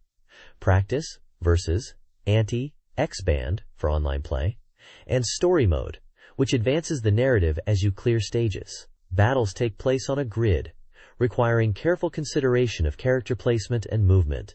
S2: Practice, Versus, Ante, X-Band for online play, and Story Mode, which advances the narrative as you clear stages. Battles take place on a grid, requiring careful consideration of character placement and movement.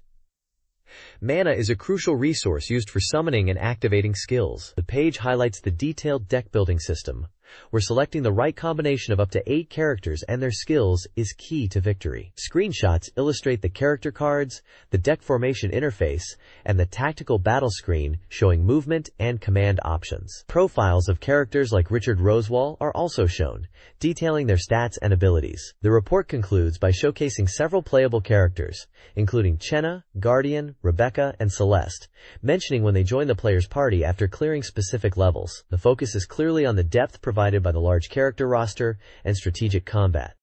S2: Mana is a crucial resource used for summoning and activating skills. The page highlights the detailed deck-building system,
S1: where selecting the right combination of up to 8 characters and their skills is key to victory. Screenshots illustrate the character cards, the deck formation interface, and the tactical battle screen showing movement and command options. Profiles of characters like Richard Rosewall are also shown, detailing their stats and abilities. The report concludes by showcasing several playable characters, including Chenna, Guardian, Rebecca, and Celeste, mentioning when they join the player's party after clearing specific levels. The focus is clearly on the depth provided by the large character roster and strategic combat.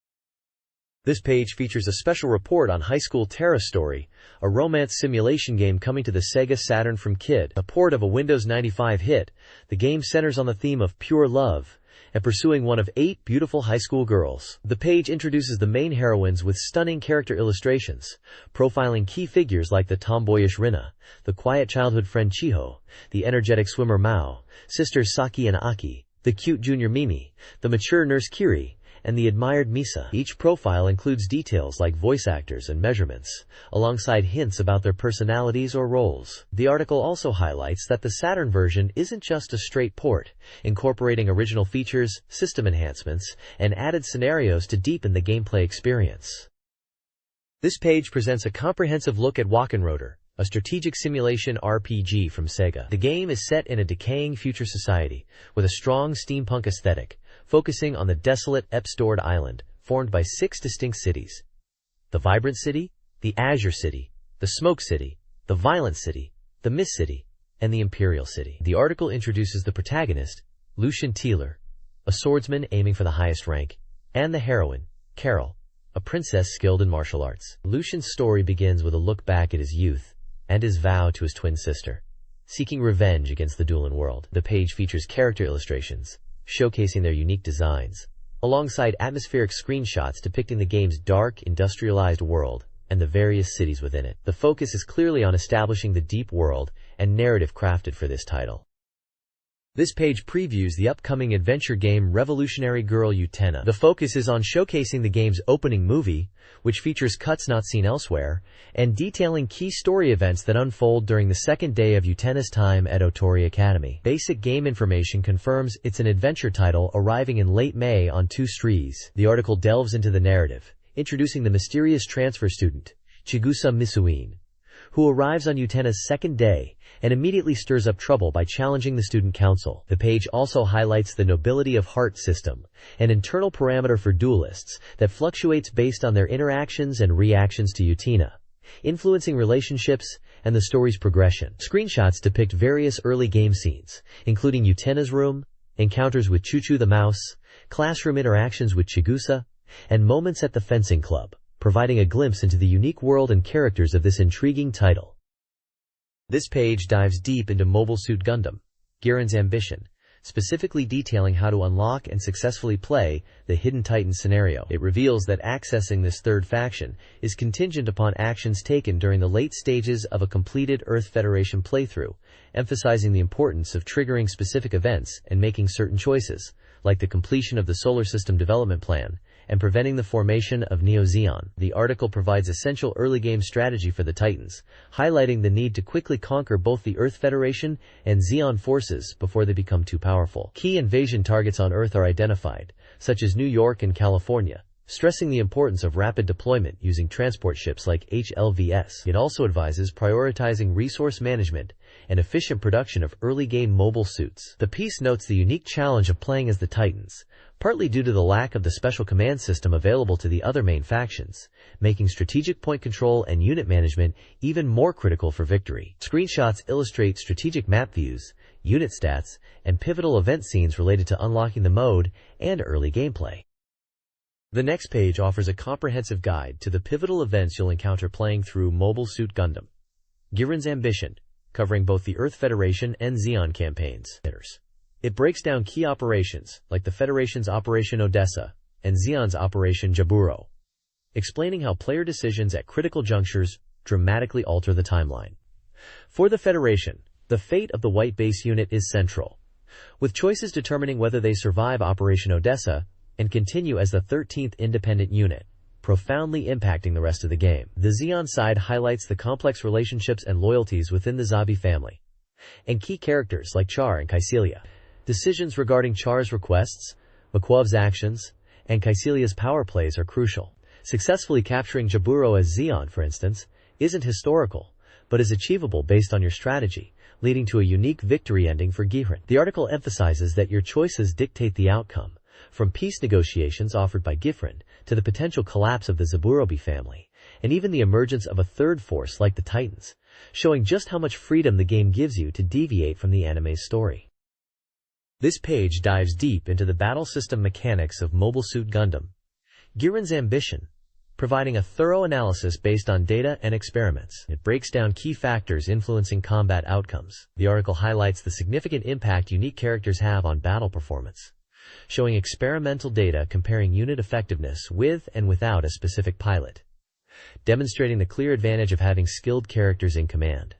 S1: This page features a special report on High School Terra Story, a romance simulation game coming to the Sega Saturn from Kid. A port of a Windows 95 hit, the game centers on the theme of pure love and pursuing one of 8 beautiful high school girls. The page introduces the main heroines with stunning character illustrations, profiling key figures like the tomboyish Rina, the quiet childhood friend Chiho, the energetic swimmer Mao, sisters Saki and Aki, the cute junior Mimi, the mature nurse Kiri, and the admired Misa. Each profile includes details like voice actors and measurements, alongside hints about their personalities or roles. The article also highlights that the Saturn version isn't just a straight port, incorporating original features, system enhancements, and added scenarios to deepen the gameplay experience. This page presents a comprehensive look at Walkenroder, a strategic simulation RPG from Sega. The game is set in a decaying future society, with a strong steampunk aesthetic, focusing on the desolate Epstored Island, formed by 6 distinct cities: the Vibrant City, the Azure City, the Smoke City, the Violent City, the Mist City, and the Imperial City. The article introduces the protagonist, Lucian Teeler, a swordsman aiming for the highest rank, and the heroine, Carol, a princess skilled in martial arts. Lucian's story begins with a look back at his youth and his vow to his twin sister, seeking revenge against the Duelan world. The page features character illustrations, showcasing their unique designs, alongside atmospheric screenshots depicting the game's dark, industrialized world and the various cities within it. The focus is clearly on establishing the deep world and narrative crafted for this title. This page previews the upcoming adventure game Revolutionary Girl Utena. The focus is on showcasing the game's opening movie, which features cuts not seen elsewhere, and detailing key story events that unfold during the second day of Utena's time at Otori Academy. Basic game information confirms it's an adventure title arriving in late May on 2 Streets. The article delves into the narrative, introducing the mysterious transfer student, Chigusa Misuine, who arrives on Utena's second day and immediately stirs up trouble by challenging the student council. The page also highlights the nobility of heart system, an internal parameter for duelists that fluctuates based on their interactions and reactions to Utena, influencing relationships and the story's progression. Screenshots depict various early game scenes, including Utena's room, encounters with Chuchu the mouse, classroom interactions with Chigusa, and moments at the fencing club, providing a glimpse into the unique world and characters of this intriguing title. This page dives deep into Mobile Suit Gundam, Giran's Ambition, specifically detailing how to unlock and successfully play the Hidden Titan scenario. It reveals that accessing this third faction is contingent upon actions taken during the late stages of a completed Earth Federation playthrough, emphasizing the importance of triggering specific events and making certain choices, like the completion of the Solar System Development Plan, and preventing the formation of Neo Zeon. The article provides essential early game strategy for the Titans, highlighting the need to quickly conquer both the Earth Federation and Zeon forces before they become too powerful. Key invasion targets on Earth are identified, such as New York and California, stressing the importance of rapid deployment using transport ships like HLVS. It also advises prioritizing resource management and efficient production of early game mobile suits. The piece notes the unique challenge of playing as the Titans, partly due to the lack of the special command system available to the other main factions, making strategic point control and unit management even more critical for victory. Screenshots illustrate strategic map views, unit stats, and pivotal event scenes related to unlocking the mode and early gameplay. The next page offers a comprehensive guide to the pivotal events you'll encounter playing through Mobile Suit Gundam, Giran's Ambition, covering both the Earth Federation and Zeon campaigns. It breaks down key operations, like the Federation's Operation Odessa and Zeon's Operation Jaburo, explaining how player decisions at critical junctures dramatically alter the timeline. For the Federation, the fate of the White Base Unit is central, with choices determining whether they survive Operation Odessa and continue as the 13th independent unit, profoundly impacting the rest of the game. The Zeon side highlights the complex relationships and loyalties within the Zabi family, and key characters like Char and Kycilia. Decisions regarding Char's requests, Makwov's actions, and Kaecilia's power plays are crucial. Successfully capturing Jaburo as Zeon, for instance, isn't historical, but is achievable based on your strategy, leading to a unique victory ending for Gihrin. The article emphasizes that your choices dictate the outcome, from peace negotiations offered by Gihrin to the potential collapse of the Zaburobi family, and even the emergence of a third force like the Titans, showing just how much freedom the game gives you to deviate from the anime's story. This page dives deep into the battle system mechanics of Mobile Suit Gundam, Gihrin's ambition, providing a thorough analysis based on data and experiments. It breaks down key factors influencing combat outcomes. The article highlights the significant impact unique characters have on battle performance, showing experimental data comparing unit effectiveness with and without a specific pilot, demonstrating the clear advantage of having skilled characters in command.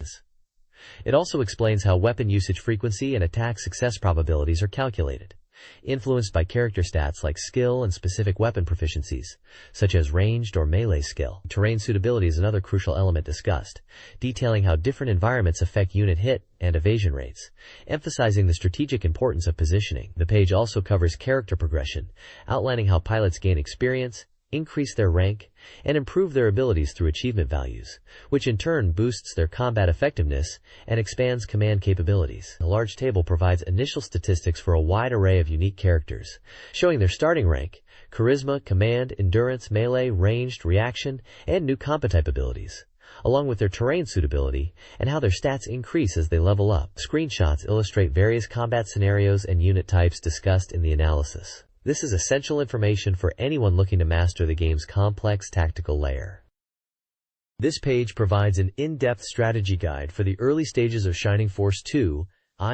S1: It also explains how weapon usage frequency and attack success probabilities are calculated, influenced by character stats like skill and specific weapon proficiencies, such as ranged or melee skill. Terrain suitability is another crucial element discussed, detailing how different environments affect unit hit and evasion rates, emphasizing the strategic importance of positioning. The page also covers character progression, outlining how pilots gain experience, increase their rank, and improve their abilities through achievement values, which in turn boosts their combat effectiveness and expands command capabilities. A large table provides initial statistics for a wide array of unique characters, showing their starting rank, charisma, command, endurance, melee, ranged, reaction, and new combat type abilities, along with their terrain suitability and how their stats increase as they level up. Screenshots illustrate various combat scenarios and unit types discussed in the analysis. This is essential information for anyone looking to master the game's complex tactical layer. This page provides an in-depth strategy guide for the early stages of Shining Force 2,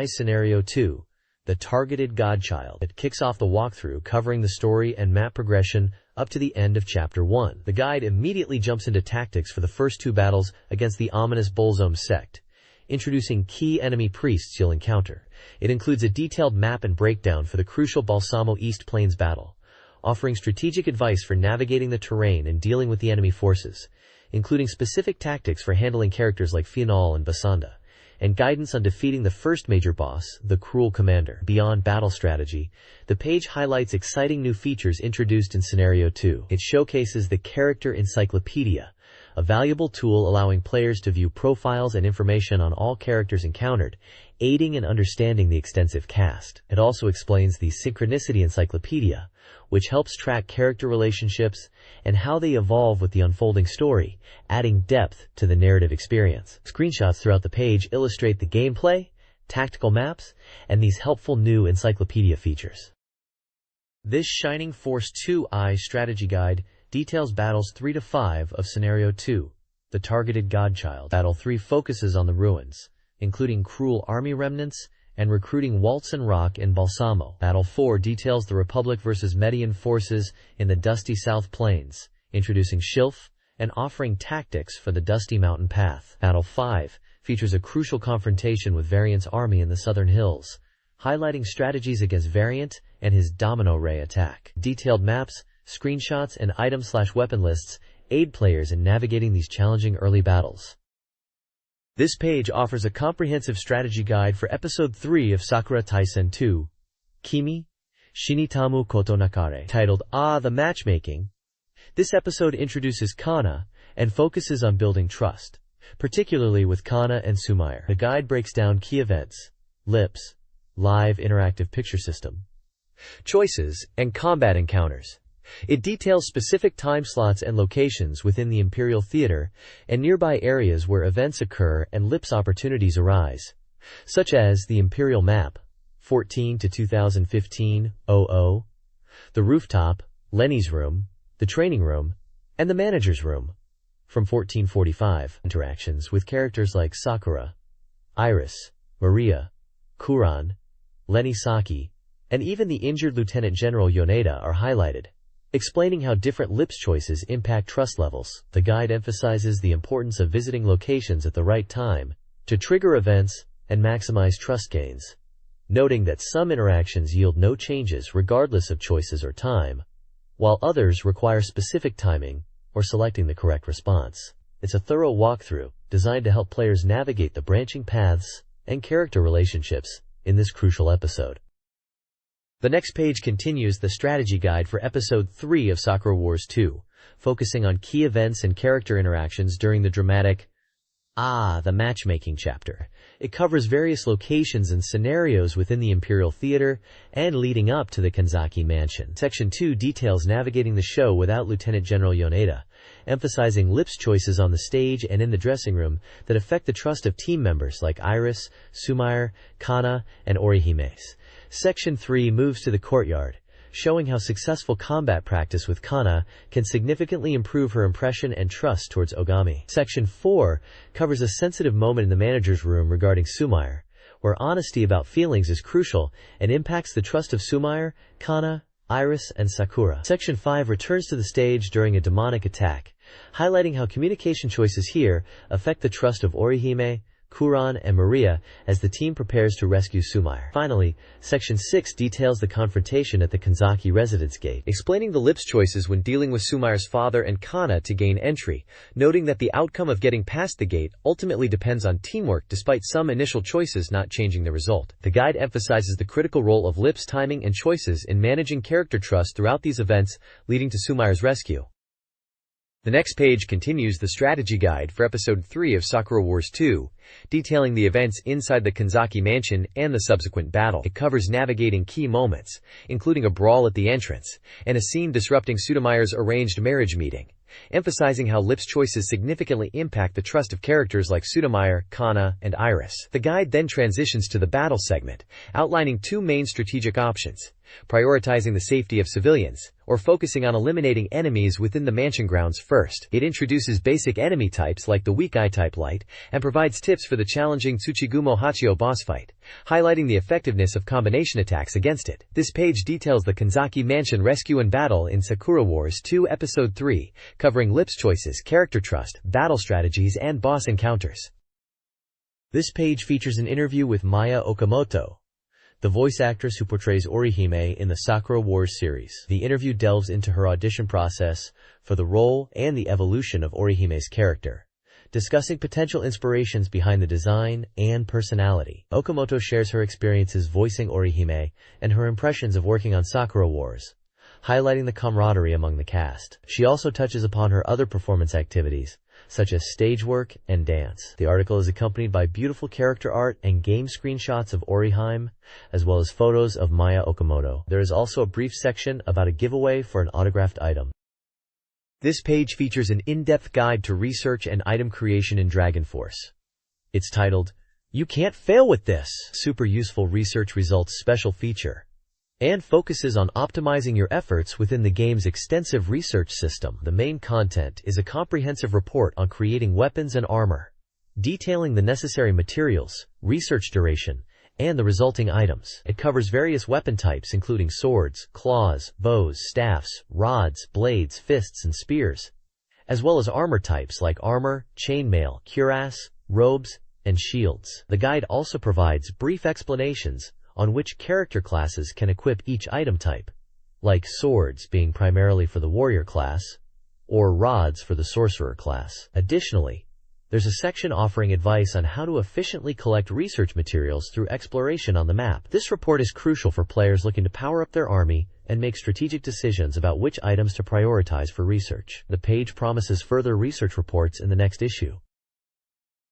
S1: Scenario 2, The Targeted Godchild. It kicks off the walkthrough covering the story and map progression up to the end of Chapter 1. The guide immediately jumps into tactics for the first two battles against the ominous Bolzome sect, introducing key enemy priests you'll encounter. It includes a detailed map and breakdown for the crucial Balsamo East Plains battle, offering strategic advice for navigating the terrain and dealing with the enemy forces, including specific tactics for handling characters like Phenol and Basanda, and guidance on defeating the first major boss, the Cruel Commander. Beyond battle strategy, the page highlights exciting new features introduced in Scenario 2. It showcases the Character Encyclopedia, a valuable tool allowing players to view profiles and information on all characters encountered, aiding in understanding the extensive cast. It also explains the Synchronicity Encyclopedia, which helps track character relationships and how they evolve with the unfolding story, adding depth to the narrative experience. Screenshots throughout the page illustrate the gameplay, tactical maps, and these helpful new encyclopedia features. This Shining Force 2I strategy guide details battles 3 to 5 of Scenario 2, The Targeted Godchild. Battle 3 focuses on the ruins, including Cruel Army remnants and recruiting Waltz and Rock in Balsamo. Battle 4 details the Republic versus Median forces in the Dusty South Plains, introducing Shilf and offering tactics for the Dusty Mountain Path. Battle 5 features a crucial confrontation with Variant's army in the Southern Hills, highlighting strategies against Variant and his Domino Ray attack. Detailed maps, screenshots, and item/weapon lists aid players in navigating these challenging early battles. This page offers a comprehensive strategy guide for Episode 3 of Sakura Taisen 2, Kimi, Shinitamu Kotonakare, titled The Matchmaking. This episode introduces Kana and focuses on building trust, particularly with Kana and Sumair. The guide breaks down key events, lips, live interactive picture system, choices, and combat encounters. It details specific time slots and locations within the Imperial Theater and nearby areas where events occur and LIPS opportunities arise, such as the Imperial Map, 14 to 2015, 00, the Rooftop, Lenny's Room, the Training Room, and the Manager's Room, from 1445. Interactions with characters like Sakura, Iris, Maria, Kuran, Lenny Saki, and even the injured Lieutenant General Yoneda are highlighted, explaining how different LIPS choices impact trust levels. The guide emphasizes the importance of visiting locations at the right time to trigger events and maximize trust gains, noting that some interactions yield no changes regardless of choices or time, while others require specific timing or selecting the correct response. It's a thorough walkthrough designed to help players navigate the branching paths and character relationships in this crucial episode. The next page continues the strategy guide for Episode 3 of Sakura Wars 2, focusing on key events and character interactions during the dramatic the matchmaking chapter. It covers various locations and scenarios within the Imperial Theater and leading up to the Kanzaki Mansion. Section 2 details navigating the show without Lieutenant General Yoneda, emphasizing Lip's choices on the stage and in the dressing room that affect the trust of team members like Iris, Sumair, Kana, and Orihime's. Section 3 moves to the courtyard, showing how successful combat practice with Kana can significantly improve her impression and trust towards Ogami. Section 4 covers a sensitive moment in the manager's room regarding Sumair, where honesty about feelings is crucial and impacts the trust of Sumair, Kana, Iris, and Sakura. Section 5 returns to the stage during a demonic attack, highlighting how communication choices here affect the trust of Orihime, Kuran, and Maria as the team prepares to rescue Sumair. Finally, Section 6 details the confrontation at the Kanzaki residence gate, explaining the Lip's choices when dealing with Sumair's father and Kana to gain entry, noting that the outcome of getting past the gate ultimately depends on teamwork despite some initial choices not changing the result. The guide emphasizes the critical role of Lip's timing and choices in managing character trust throughout these events leading to Sumair's rescue. The next page continues the strategy guide for Episode 3 of Sakura Wars 2, detailing the events inside the Kanzaki Mansion and the subsequent battle. It covers navigating key moments, including a brawl at the entrance, and a scene disrupting Sudamair's arranged marriage meeting, emphasizing how Lip's choices significantly impact the trust of characters like Sudamair, Kana, and Iris. The guide then transitions to the battle segment, outlining two main strategic options: prioritizing the safety of civilians, or focusing on eliminating enemies within the mansion grounds first. It introduces basic enemy types like the weak eye-type light, and provides tips for the challenging Tsuchigumo Hachio boss fight, highlighting the effectiveness of combination attacks against it. This page details the Kanzaki Mansion rescue and battle in Sakura Wars 2 Episode 3, covering Lip's choices, character trust, battle strategies, and boss encounters. This page features an interview with Maya Okamoto, the voice actress who portrays Orihime in the Sakura Wars series. The interview delves into her audition process for the role and the evolution of Orihime's character, discussing potential inspirations behind the design and personality. Okamoto shares her experiences voicing Orihime and her impressions of working on Sakura Wars, highlighting the camaraderie among the cast. She also touches upon her other performance activities, such as stage work and dance. The article is accompanied by beautiful character art and game screenshots of Orihime, as well as photos of Maya Okamoto. There is also a brief section about a giveaway for an autographed item. This page features an in-depth guide to research and item creation in Dragon Force. It's titled, "You Can't Fail with This!" Super useful research results special feature, and focuses on optimizing your efforts within the game's extensive research system. The main content is a comprehensive report on creating weapons and armor, detailing the necessary materials, research duration, and the resulting items. It covers various weapon types including swords, claws, bows, staffs, rods, blades, fists, and spears, as well as armor types like armor, chainmail, cuirass, robes, and shields. The guide also provides brief explanations on which character classes can equip each item type, like swords being primarily for the warrior class, or rods for the sorcerer class. Additionally, there's a section offering advice on how to efficiently collect research materials through exploration on the map. This report is crucial for players looking to power up their army and make strategic decisions about which items to prioritize for research. The page promises further research reports in the next issue.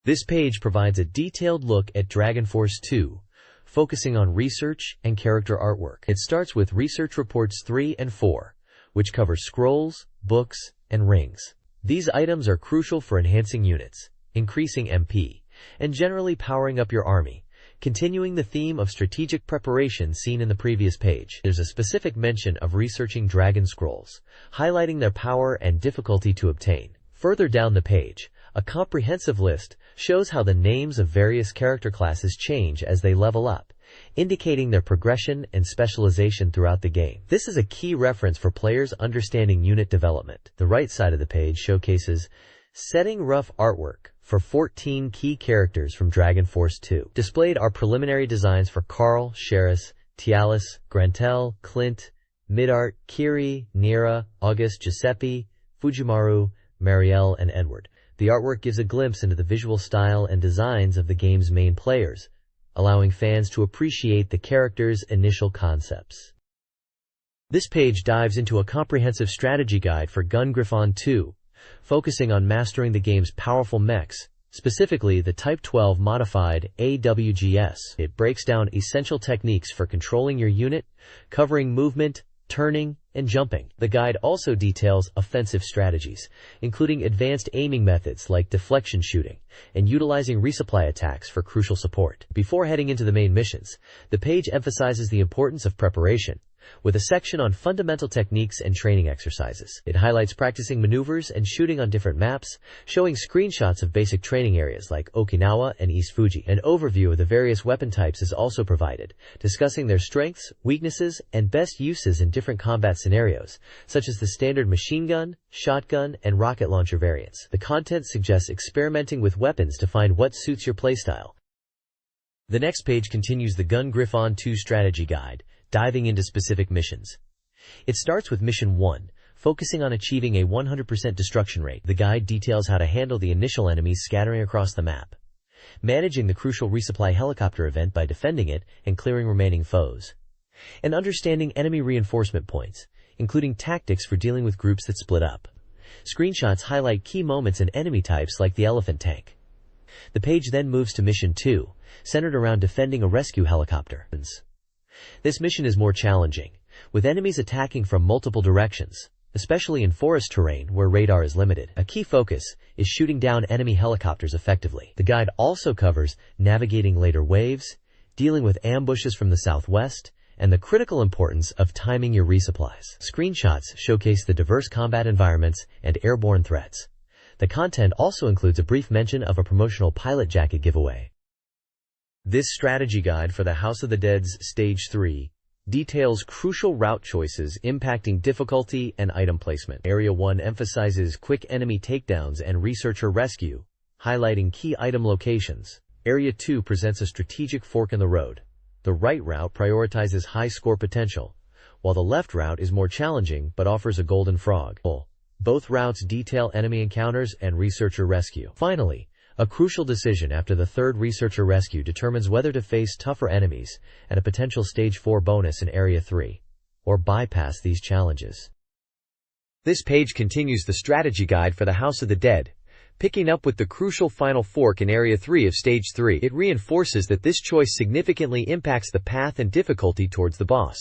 S1: This page provides a detailed look at Dragon Force 2, focusing on research and character artwork. It starts with Research Reports 3 and 4, which cover scrolls, books, and rings. These items are crucial for enhancing units, increasing MP, and generally powering up your army, continuing the theme of strategic preparation seen in the previous page. There's a specific mention of researching dragon scrolls, highlighting their power and difficulty to obtain. Further down the page, a comprehensive list shows how the names of various character classes change as they level up, indicating their progression and specialization throughout the game. This is a key reference for players understanding unit development. The right side of the page showcases setting rough artwork for 14 key characters from Dragon Force 2. Displayed are preliminary designs for Carl, Sheris, Tialis, Grantel, Clint, Midart, Kiri, Nira, August, Giuseppe, Fujimaru, Marielle, and Edward. The artwork gives a glimpse into the visual style and designs of the game's main players, allowing fans to appreciate the characters' initial concepts. This page dives into a comprehensive strategy guide for Gun Griffon 2, focusing on mastering the game's powerful mechs, specifically the Type 12 modified AWGS. It breaks down essential techniques for controlling your unit, covering movement, turning, and jumping. The guide also details offensive strategies, including advanced aiming methods like deflection shooting, and utilizing resupply attacks for crucial support. Before heading into the main missions, the page emphasizes the importance of preparation, with a section on fundamental techniques and training exercises. It highlights practicing maneuvers and shooting on different maps, showing screenshots of basic training areas like Okinawa and East Fuji. An overview of the various weapon types is also provided, discussing their strengths, weaknesses, and best uses in different combat scenarios, such as the standard machine gun, shotgun, and rocket launcher variants. The content suggests experimenting with weapons to find what suits your playstyle. The next page continues the Gun Griffon 2 strategy guide, diving into specific missions. It starts with Mission 1, focusing on achieving a 100% destruction rate. The guide details how to handle the initial enemies scattering across the map, managing the crucial resupply helicopter event by defending it and clearing remaining foes, and understanding enemy reinforcement points, including tactics for dealing with groups that split up. Screenshots highlight key moments and enemy types like the elephant tank. The page then moves to Mission 2, centered around defending a rescue helicopter. This mission is more challenging, with enemies attacking from multiple directions, especially in forest terrain where radar is limited. A key focus is shooting down enemy helicopters effectively. The guide also covers navigating later waves, dealing with ambushes from the southwest, and the critical importance of timing your resupplies. Screenshots showcase the diverse combat environments and airborne threats. The content also includes a brief mention of a promotional pilot jacket giveaway. This strategy guide for the House of the Dead's Stage 3 details crucial route choices impacting difficulty and item placement. Area 1 emphasizes quick enemy takedowns and researcher rescue, highlighting key item locations. Area 2 presents a strategic fork in the road. The right route prioritizes high score potential, while the left route is more challenging but offers a golden frog. Both routes detail enemy encounters and researcher rescue. Finally, a crucial decision after the third researcher rescue determines whether to face tougher enemies and a potential Stage 4 bonus in Area 3, or bypass these challenges. This page continues the strategy guide for the House of the Dead, picking up with the crucial final fork in Area 3 of Stage 3. It reinforces that this choice significantly impacts the path and difficulty towards the boss.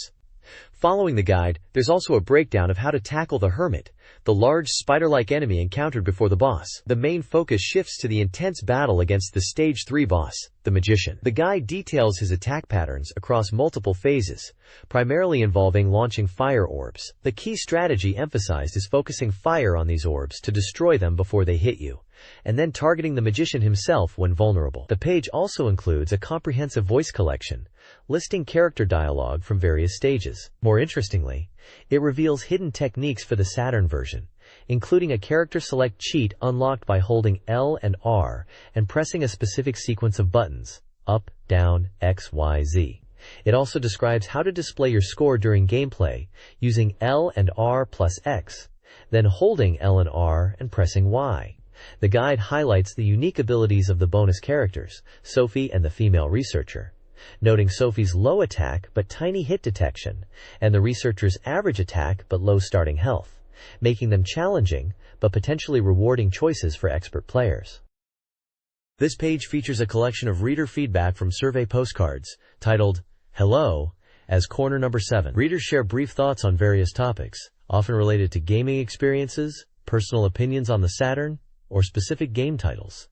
S1: Following the guide, there's also a breakdown of how to tackle the Hermit, the large spider-like enemy encountered before the boss. The main focus shifts to the intense battle against the Stage 3 boss, the Magician. The guide details his attack patterns across multiple phases, primarily involving launching fire orbs. The key strategy emphasized is focusing fire on these orbs to destroy them before they hit you, and then targeting the Magician himself when vulnerable. The page also includes a comprehensive voice collection, listing character dialogue from various stages. More interestingly, it reveals hidden techniques for the Saturn version, including a character select cheat unlocked by holding L and R and pressing a specific sequence of buttons, up, down, X, Y, Z. It also describes how to display your score during gameplay using L and R plus X, then holding L and R and pressing Y. The guide highlights the unique abilities of the bonus characters, Sophie and the female researcher, noting Sophie's low attack but tiny hit detection, and the researcher's average attack but low starting health, making them challenging but potentially rewarding choices for expert players. This page features a collection of reader feedback from survey postcards, titled, Hello, as corner number 7. Readers share brief thoughts on various topics, often related to gaming experiences, personal opinions on the Saturn, or specific game titles.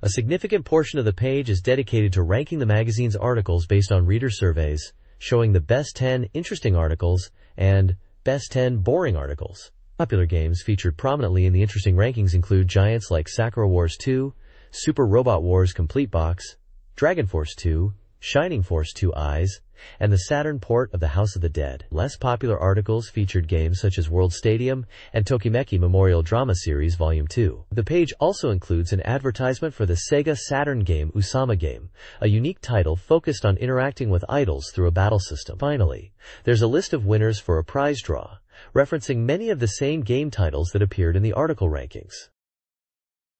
S1: A significant portion of the page is dedicated to ranking the magazine's articles based on reader surveys, showing the best 10 interesting articles and best 10 boring articles. Popular games featured prominently in the interesting rankings include giants like Sakura Wars 2, Super Robot Wars Complete Box, Dragon Force 2, Shining Force 2 Eyes, and the Saturn port of the House of the Dead. Less popular articles featured games such as World Stadium and Tokimeki Memorial Drama Series Volume 2. The page also includes an advertisement for the Sega Saturn game Usama Game, a unique title focused on interacting with idols through a battle system. Finally, there's a list of winners for a prize draw, referencing many of the same game titles that appeared in the article rankings.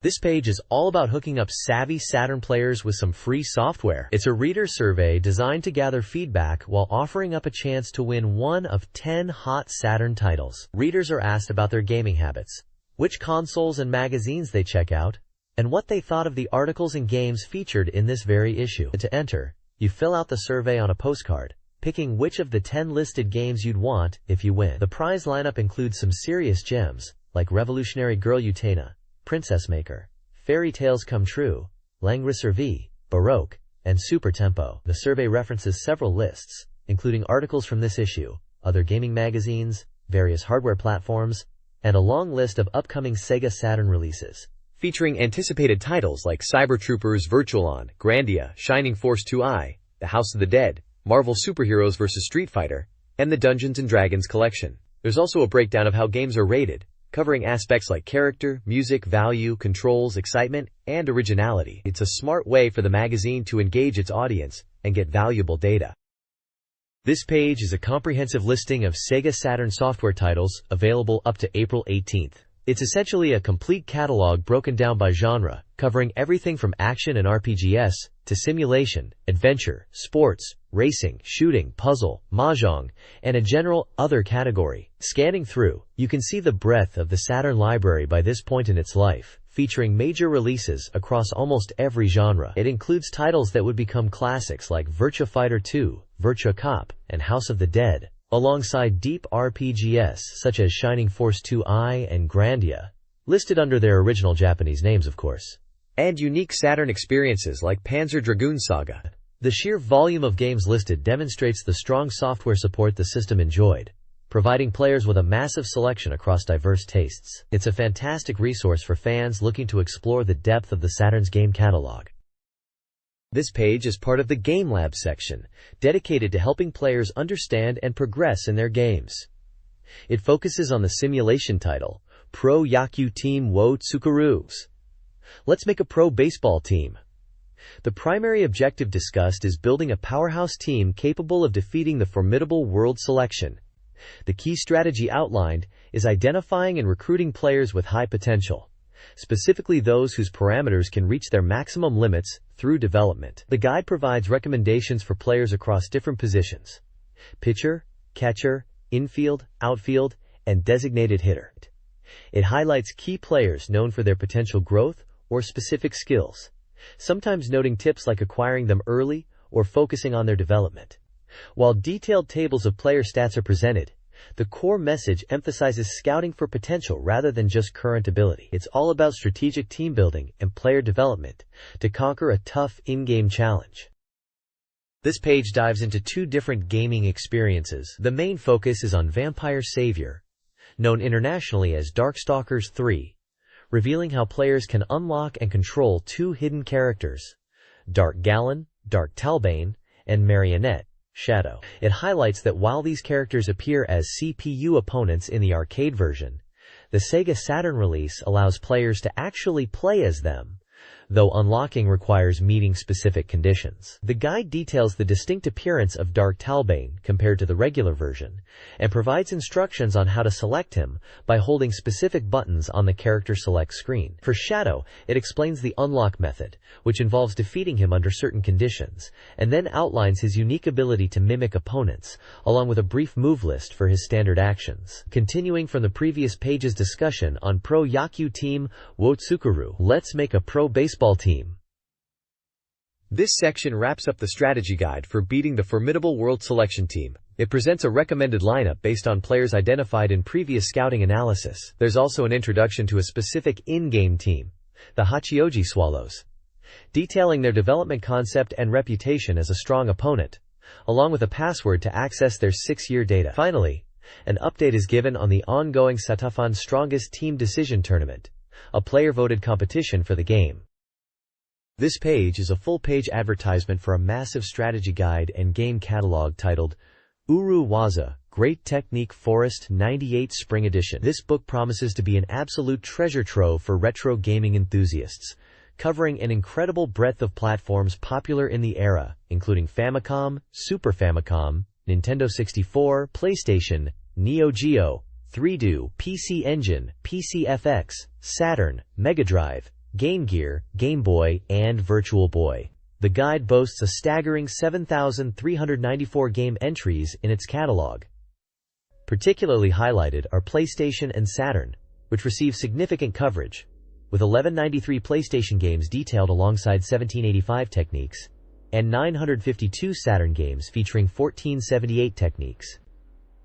S1: This page is all about hooking up savvy Saturn players with some free software. It's a reader survey designed to gather feedback while offering up a chance to win one of 10 hot Saturn titles. Readers are asked about their gaming habits, which consoles and magazines they check out, and what they thought of the articles and games featured in this very issue. To enter, you fill out the survey on a postcard, picking which of the 10 listed games you'd want if you win. The prize lineup includes some serious gems, like Revolutionary Girl Utena, Princess Maker, Fairy Tales Come True, Langue Reservée, Baroque, and Super Tempo. The survey references several lists, including articles from this issue, other gaming magazines, various hardware platforms, and a long list of upcoming Sega Saturn releases, featuring anticipated titles like Cyber Troopers Virtualon, Grandia, Shining Force 2i, The House of the Dead, Marvel Superheroes vs. Street Fighter, and the Dungeons & Dragons collection. There's also a breakdown of how games are rated, covering aspects like character, music, value, controls, excitement, and originality. It's a smart way for the magazine to engage its audience and get valuable data. This page is a comprehensive listing of Sega Saturn software titles available up to April 18th. It's essentially a complete catalog broken down by genre, covering everything from action and RPGs to simulation, adventure, sports, racing, shooting, puzzle, mahjong, and a general other category. Scanning through, you can see the breadth of the Saturn library by this point in its life, featuring major releases across almost every genre. It includes titles that would become classics like Virtua Fighter 2, Virtua Cop, and House of the Dead, alongside deep RPGs such as Shining Force 2i and Grandia, listed under their original Japanese names of course, and unique Saturn experiences like Panzer Dragoon Saga. The sheer volume of games listed demonstrates the strong software support the system enjoyed, providing players with a massive selection across diverse tastes. It's a fantastic resource for fans looking to explore the depth of the Saturn's game catalog. This page is part of the Game Lab section, dedicated to helping players understand and progress in their games. It focuses on the simulation title, Pro Yaku Team wo Tsukaru. Let's make a pro baseball team. The primary objective discussed is building a powerhouse team capable of defeating the formidable world selection. The key strategy outlined is identifying and recruiting players with high potential, specifically those whose parameters can reach their maximum limits through development. The guide provides recommendations for players across different positions: pitcher, catcher, infield, outfield, and designated hitter. It highlights key players known for their potential growth or specific skills, sometimes noting tips like acquiring them early or focusing on their development. While detailed tables of player stats are presented, the core message emphasizes scouting for potential rather than just current ability. It's all about strategic team building and player development to conquer a tough in-game challenge. This page dives into two different gaming experiences. The main focus is on Vampire Savior, known internationally as Darkstalkers 3, revealing how players can unlock and control two hidden characters, Dark Gallon, Dark Talbane, and Marionette, Shadow. It highlights that while these characters appear as CPU opponents in the arcade version, the Sega Saturn release allows players to actually play as them, though unlocking requires meeting specific conditions. The guide details the distinct appearance of Dark Talbane compared to the regular version, and provides instructions on how to select him by holding specific buttons on the character select screen. For Shadow, it explains the unlock method, which involves defeating him under certain conditions, and then outlines his unique ability to mimic opponents, along with a brief move list for his standard actions. Continuing from the previous page's discussion on Pro Yaku Team wo Tsukaru, let's make a pro baseball team. This section wraps up the strategy guide for beating the formidable world selection team. It presents a recommended lineup based on players identified in previous scouting analysis. There's also an introduction to a specific in-game team, the Hachioji Swallows, detailing their development concept and reputation as a strong opponent, along with a password to access their 6-year data. Finally, an update is given on the ongoing Satafan Strongest Team Decision Tournament, a player-voted competition for the game. This page is a full-page advertisement for a massive strategy guide and game catalog titled Uru Waza, Great Technique Forest 98 Spring Edition. This book promises to be an absolute treasure trove for retro gaming enthusiasts, covering an incredible breadth of platforms popular in the era, including Famicom, Super Famicom, Nintendo 64, PlayStation, Neo Geo, 3DO, PC Engine, PC FX, Saturn, Mega Drive, Game Gear, Game Boy, and Virtual Boy. The guide boasts a staggering 7,394 game entries in its catalog. Particularly highlighted are PlayStation and Saturn, which receive significant coverage, with 1193 PlayStation games detailed alongside 1785 techniques, and 952 Saturn games featuring 1478 techniques.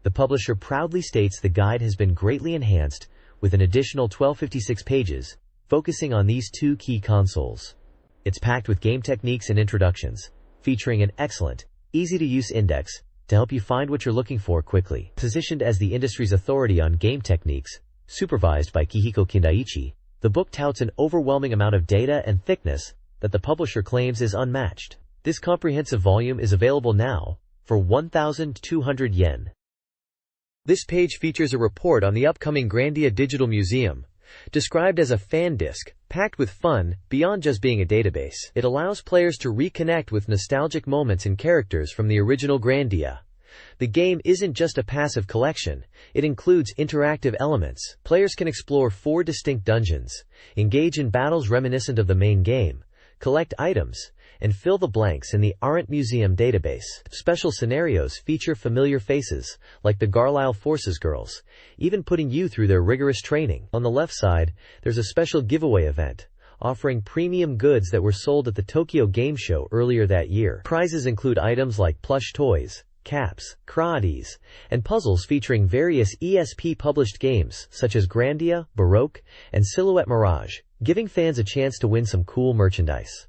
S1: The publisher proudly states the guide has been greatly enhanced with an additional 1256 pages, focusing on these two key consoles. It's packed with game techniques and introductions, featuring an excellent, easy-to-use index to help you find what you're looking for quickly. Positioned as the industry's authority on game techniques, supervised by Kihiko Kindaichi, the book touts an overwhelming amount of data and thickness that the publisher claims is unmatched. This comprehensive volume is available now for 1,200 yen. This page features a report on the upcoming Grandia Digital Museum, described as a fan disc, packed with fun, beyond just being a database. It allows players to reconnect with nostalgic moments and characters from the original Grandia. The game isn't just a passive collection, it includes interactive elements. Players can explore 4 distinct dungeons, engage in battles reminiscent of the main game, collect items, and fill the blanks in the Arendt Museum database. Special scenarios feature familiar faces, like the Garlisle Forces girls, even putting you through their rigorous training. On the left side, there's a special giveaway event, offering premium goods that were sold at the Tokyo Game Show earlier that year. Prizes include items like plush toys, caps, karates, and puzzles featuring various ESP-published games such as Grandia, Baroque, and Silhouette Mirage, giving fans a chance to win some cool merchandise.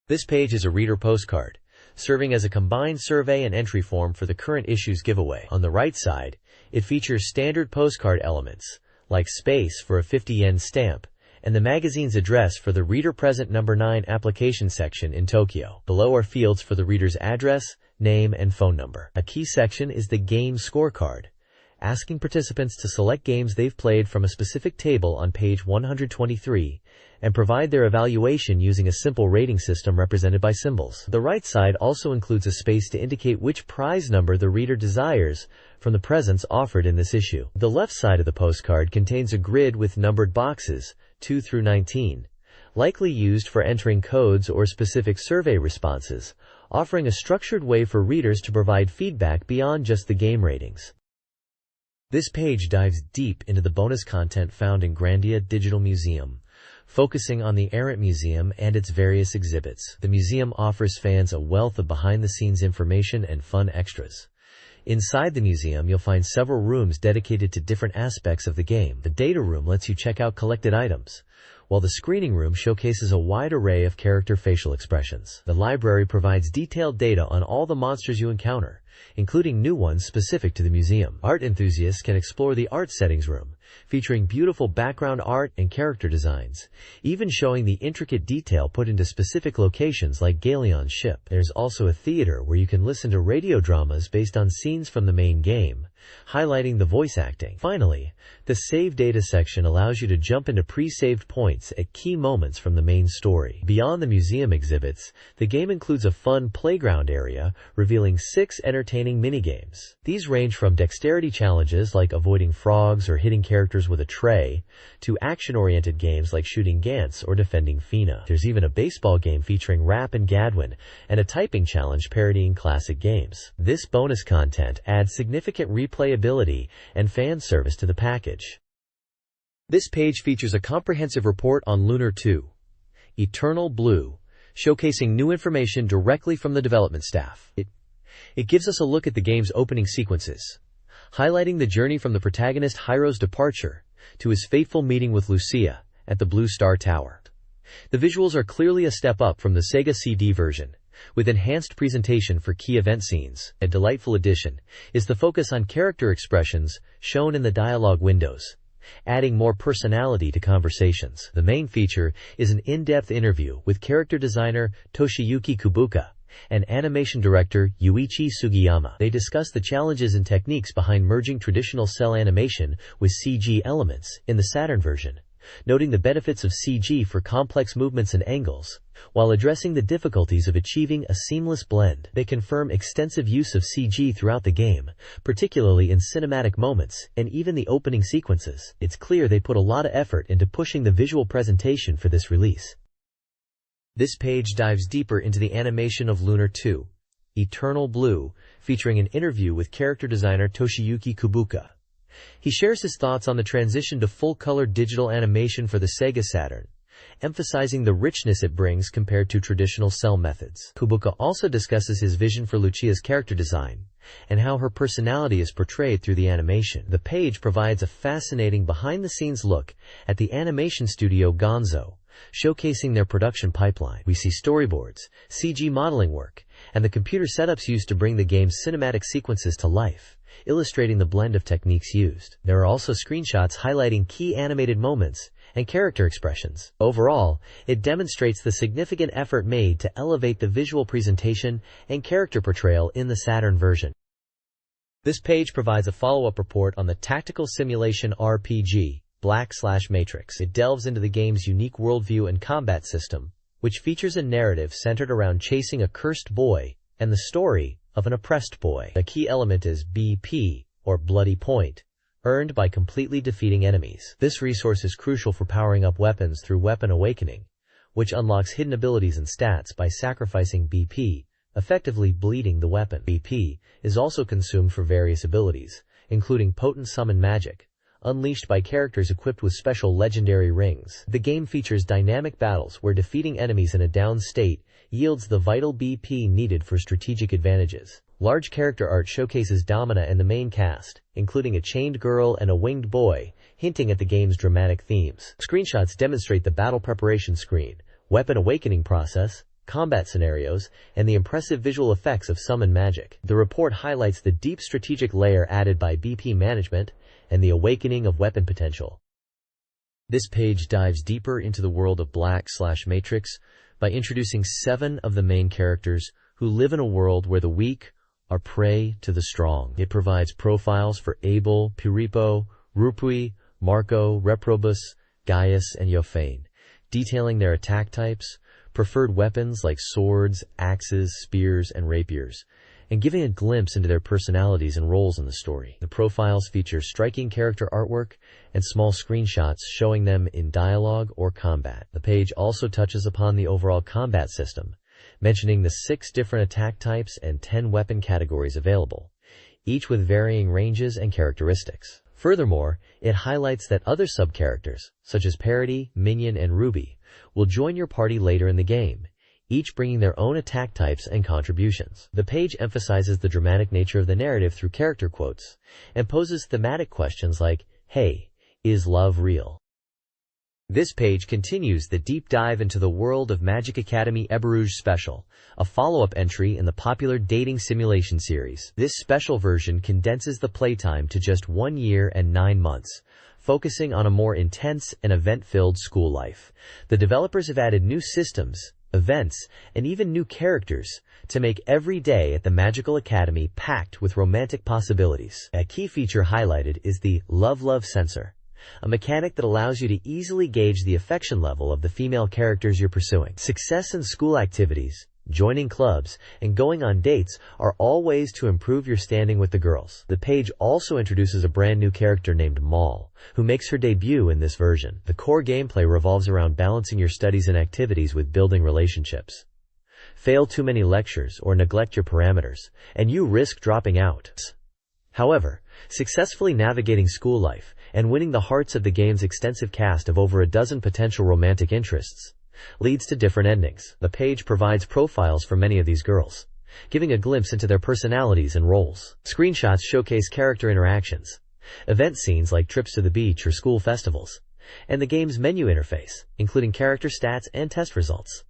S1: This page is a reader postcard, serving as a combined survey and entry form for the current issue's giveaway. On the right side, it features standard postcard elements, like space for a 50 yen stamp, and the magazine's address for the Reader Present No. 9 application section in Tokyo. Below are fields for the reader's address, name, and phone number. A key section is the Game Scorecard, asking participants to select games they've played from a specific table on page 123 and provide their evaluation using a simple rating system represented by symbols. The right side also includes a space to indicate which prize number the reader desires from the presents offered in this issue. The left side of the postcard contains a grid with numbered boxes, 2 through 19, likely used for entering codes or specific survey responses, offering a structured way for readers to provide feedback beyond just the game ratings. This page dives deep into the bonus content found in Grandia Digital Museum, focusing on the Arendt Museum and its various exhibits. The museum offers fans a wealth of behind-the-scenes information and fun extras. Inside the museum, you'll find several rooms dedicated to different aspects of the game. The data room lets you check out collected items, while the screening room showcases a wide array of character facial expressions. The library provides detailed data on all the monsters you encounter, including new ones specific to the museum. Art enthusiasts can explore the art settings room, featuring beautiful background art and character designs, even showing the intricate detail put into specific locations like Galeon's ship. There's also a theater where you can listen to radio dramas based on scenes from the main game, highlighting the voice acting. Finally, the Save Data section allows you to jump into pre-saved points at key moments from the main story. Beyond the museum exhibits, the game includes a fun playground area, revealing 6 entertaining minigames. These range from dexterity challenges like avoiding frogs or hitting characters with a tray, to action-oriented games like shooting Gantz or defending Fina. There's even a baseball game featuring Rap and Gadwin, and a typing challenge parodying classic games. This bonus content adds significant replayability and fan service to the package. This page features a comprehensive report on Lunar 2, Eternal Blue, showcasing new information directly from the development staff. It gives us a look at the game's opening sequences, highlighting the journey from the protagonist Hiro's departure to his fateful meeting with Lucia at the Blue Star Tower. The visuals are clearly a step up from the Sega CD version, with enhanced presentation for key event scenes. A delightful addition is the focus on character expressions shown in the dialogue windows, adding more personality to conversations. The main feature is an in-depth interview with character designer Toshiyuki Kubuka and animation director Yuichi Sugiyama. They discuss the challenges and techniques behind merging traditional cell animation with CG elements in the Saturn version, noting the benefits of CG for complex movements and angles, while addressing the difficulties of achieving a seamless blend. They confirm extensive use of CG throughout the game, particularly in cinematic moments and even the opening sequences. It's clear they put a lot of effort into pushing the visual presentation for this release. This page dives deeper into the animation of Lunar 2, Eternal Blue, featuring an interview with character designer Toshiyuki Kubuka. He shares his thoughts on the transition to full-color digital animation for the Sega Saturn, emphasizing the richness it brings compared to traditional cell methods. Kubuka also discusses his vision for Lucia's character design and how her personality is portrayed through the animation. The page provides a fascinating behind-the-scenes look at the animation studio Gonzo, showcasing their production pipeline. We see storyboards, CG modeling work, and the computer setups used to bring the game's cinematic sequences to life, illustrating the blend of techniques used. There are also screenshots highlighting key animated moments and character expressions. Overall, it demonstrates the significant effort made to elevate the visual presentation and character portrayal in the Saturn version. This page provides a follow-up report on the tactical simulation RPG, Black/Matrix. It delves into the game's unique worldview and combat system, which features a narrative centered around chasing a cursed boy and the story of an oppressed boy. A key element is BP, or Bloody Point, earned by completely defeating enemies. This resource is crucial for powering up weapons through Weapon Awakening, which unlocks hidden abilities and stats by sacrificing BP, effectively bleeding the weapon. BP is also consumed for various abilities, including potent summon magic, unleashed by characters equipped with special legendary rings. The game features dynamic battles where defeating enemies in a down state yields the vital BP needed for strategic advantages. Large character art showcases Domina and the main cast, including a chained girl and a winged boy, hinting at the game's dramatic themes. Screenshots demonstrate the battle preparation screen, weapon awakening process, combat scenarios, and the impressive visual effects of summon magic. The report highlights the deep strategic layer added by BP management and the awakening of weapon potential. This page dives deeper into the world of Black/Matrix by introducing 7 of the main characters who live in a world where the weak are prey to the strong. It provides profiles for Abel, Piripo, Rupui, Marco, Reprobus, Gaius, and Yofane, detailing their attack types, preferred weapons like swords, axes, spears, and rapiers, and giving a glimpse into their personalities and roles in the story. The profiles feature striking character artwork and small screenshots showing them in dialogue or combat. The page also touches upon the overall combat system, mentioning the 6 different attack types and 10 weapon categories available, each with varying ranges and characteristics. Furthermore, it highlights that other sub-characters, such as Parody, Minion, and Ruby, will join your party later in the game, each bringing their own attack types and contributions. The page emphasizes the dramatic nature of the narrative through character quotes, and poses thematic questions like, "Hey, is love real?" This page continues the deep dive into the world of Magic Academy Eberouge Special, a follow-up entry in the popular dating simulation series. This special version condenses the playtime to just 1 year and 9 months, focusing on a more intense and event-filled school life. The developers have added new systems, events, and even new characters to make every day at the Magical Academy packed with romantic possibilities. A key feature highlighted is the Love Sensor, a mechanic that allows you to easily gauge the affection level of the female characters you're pursuing. Success in school activities, joining clubs, and going on dates are all ways to improve your standing with the girls. The page also introduces a brand new character named Maul, who makes her debut in this version. The core gameplay revolves around balancing your studies and activities with building relationships. Fail too many lectures or neglect your parameters, and you risk dropping out. However, successfully navigating school life and winning the hearts of the game's extensive cast of over a dozen potential romantic interests leads to different endings. The page provides profiles for many of these girls, giving a glimpse into their personalities and roles. Screenshots showcase character interactions, event scenes like trips to the beach or school festivals, and the game's menu interface, including character stats and test results.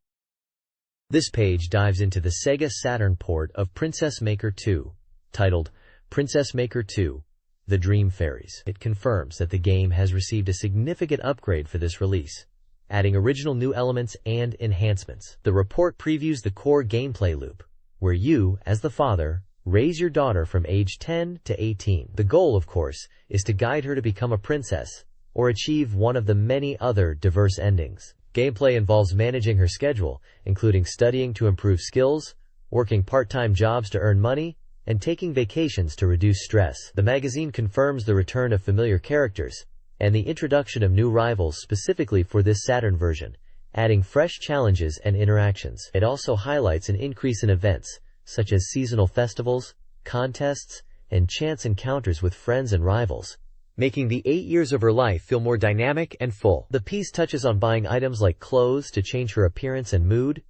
S1: This page dives into the Sega Saturn port of Princess Maker 2, titled Princess Maker 2: The Dream Fairies. It confirms that the game has received a significant upgrade for this release, adding original new elements and enhancements. The report previews the core gameplay loop, where you, as the father, raise your daughter from age 10 to 18. The goal, of course, is to guide her to become a princess, or achieve one of the many other diverse endings. Gameplay involves managing her schedule, including studying to improve skills, working part-time jobs to earn money, and taking vacations to reduce stress. The magazine confirms the return of familiar characters and the introduction of new rivals specifically for this Saturn version, adding fresh challenges and interactions. It also highlights an increase in events, such as seasonal festivals, contests, and chance encounters with friends and rivals, making the 8 years of her life feel more dynamic and full. The piece touches on buying items like clothes to change her appearance and mood,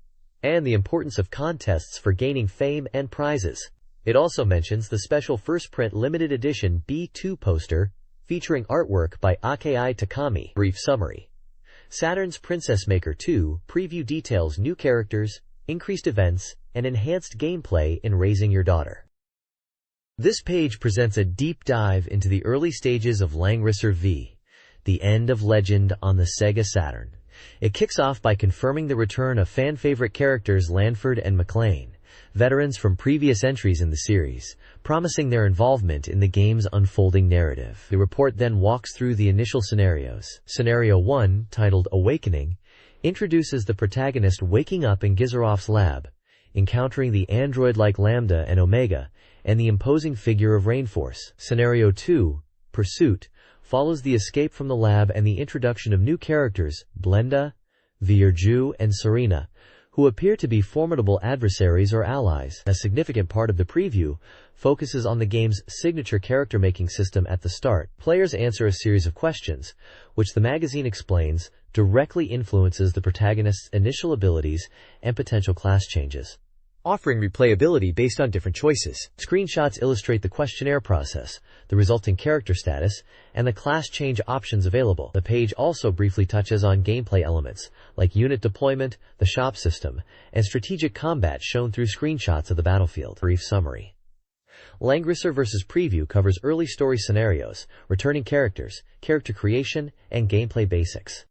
S1: and the importance of contests for gaining fame and prizes. It also mentions the special first print limited edition B2 poster featuring artwork by Akai Takami. Brief summary. Saturn's Princess Maker 2 preview details new characters, increased events, and enhanced gameplay in raising your daughter. This page presents a deep dive into the early stages of Langrisser V, the end of legend on the Sega Saturn. It kicks off by confirming the return of fan-favorite characters Lanford and McLean, veterans from previous entries in the series, promising their involvement in the game's unfolding narrative. The report then walks through the initial scenarios. Scenario 1, titled Awakening, introduces the protagonist waking up in Gizarov's lab, encountering the android-like Lambda and Omega, and the imposing figure of Rainforce. Scenario 2, Pursuit, follows the escape from the lab and the introduction of new characters, Blenda, Virju, and Serena, who appear to be formidable adversaries or allies. A significant part of the preview focuses on the game's signature character-making system at the start. Players answer a series of questions, which the magazine explains directly influences the protagonist's initial abilities and potential class changes, offering replayability based on different choices. Screenshots illustrate the questionnaire process, the resulting character status, and the class change options available. The page also briefly touches on gameplay elements, like unit deployment, the shop system, and strategic combat shown through screenshots of the battlefield. Brief summary. Langrisser vs. Preview covers early story scenarios, returning characters, character creation, and gameplay basics.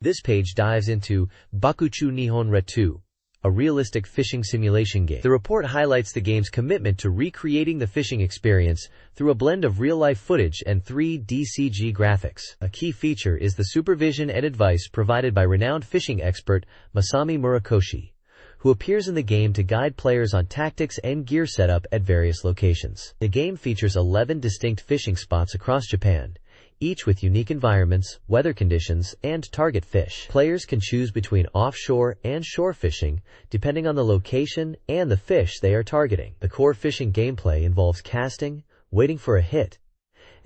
S1: This page dives into Bakuchu Nihon Retu, a realistic fishing simulation game. The report highlights the game's commitment to recreating the fishing experience through a blend of real-life footage and 3D CG graphics. A key feature is the supervision and advice provided by renowned fishing expert Masami Murakoshi, who appears in the game to guide players on tactics and gear setup at various locations. The game features 11 distinct fishing spots across Japan, each with unique environments, weather conditions, and target fish. Players can choose between offshore and shore fishing, depending on the location and the fish they are targeting. The core fishing gameplay involves casting, waiting for a hit,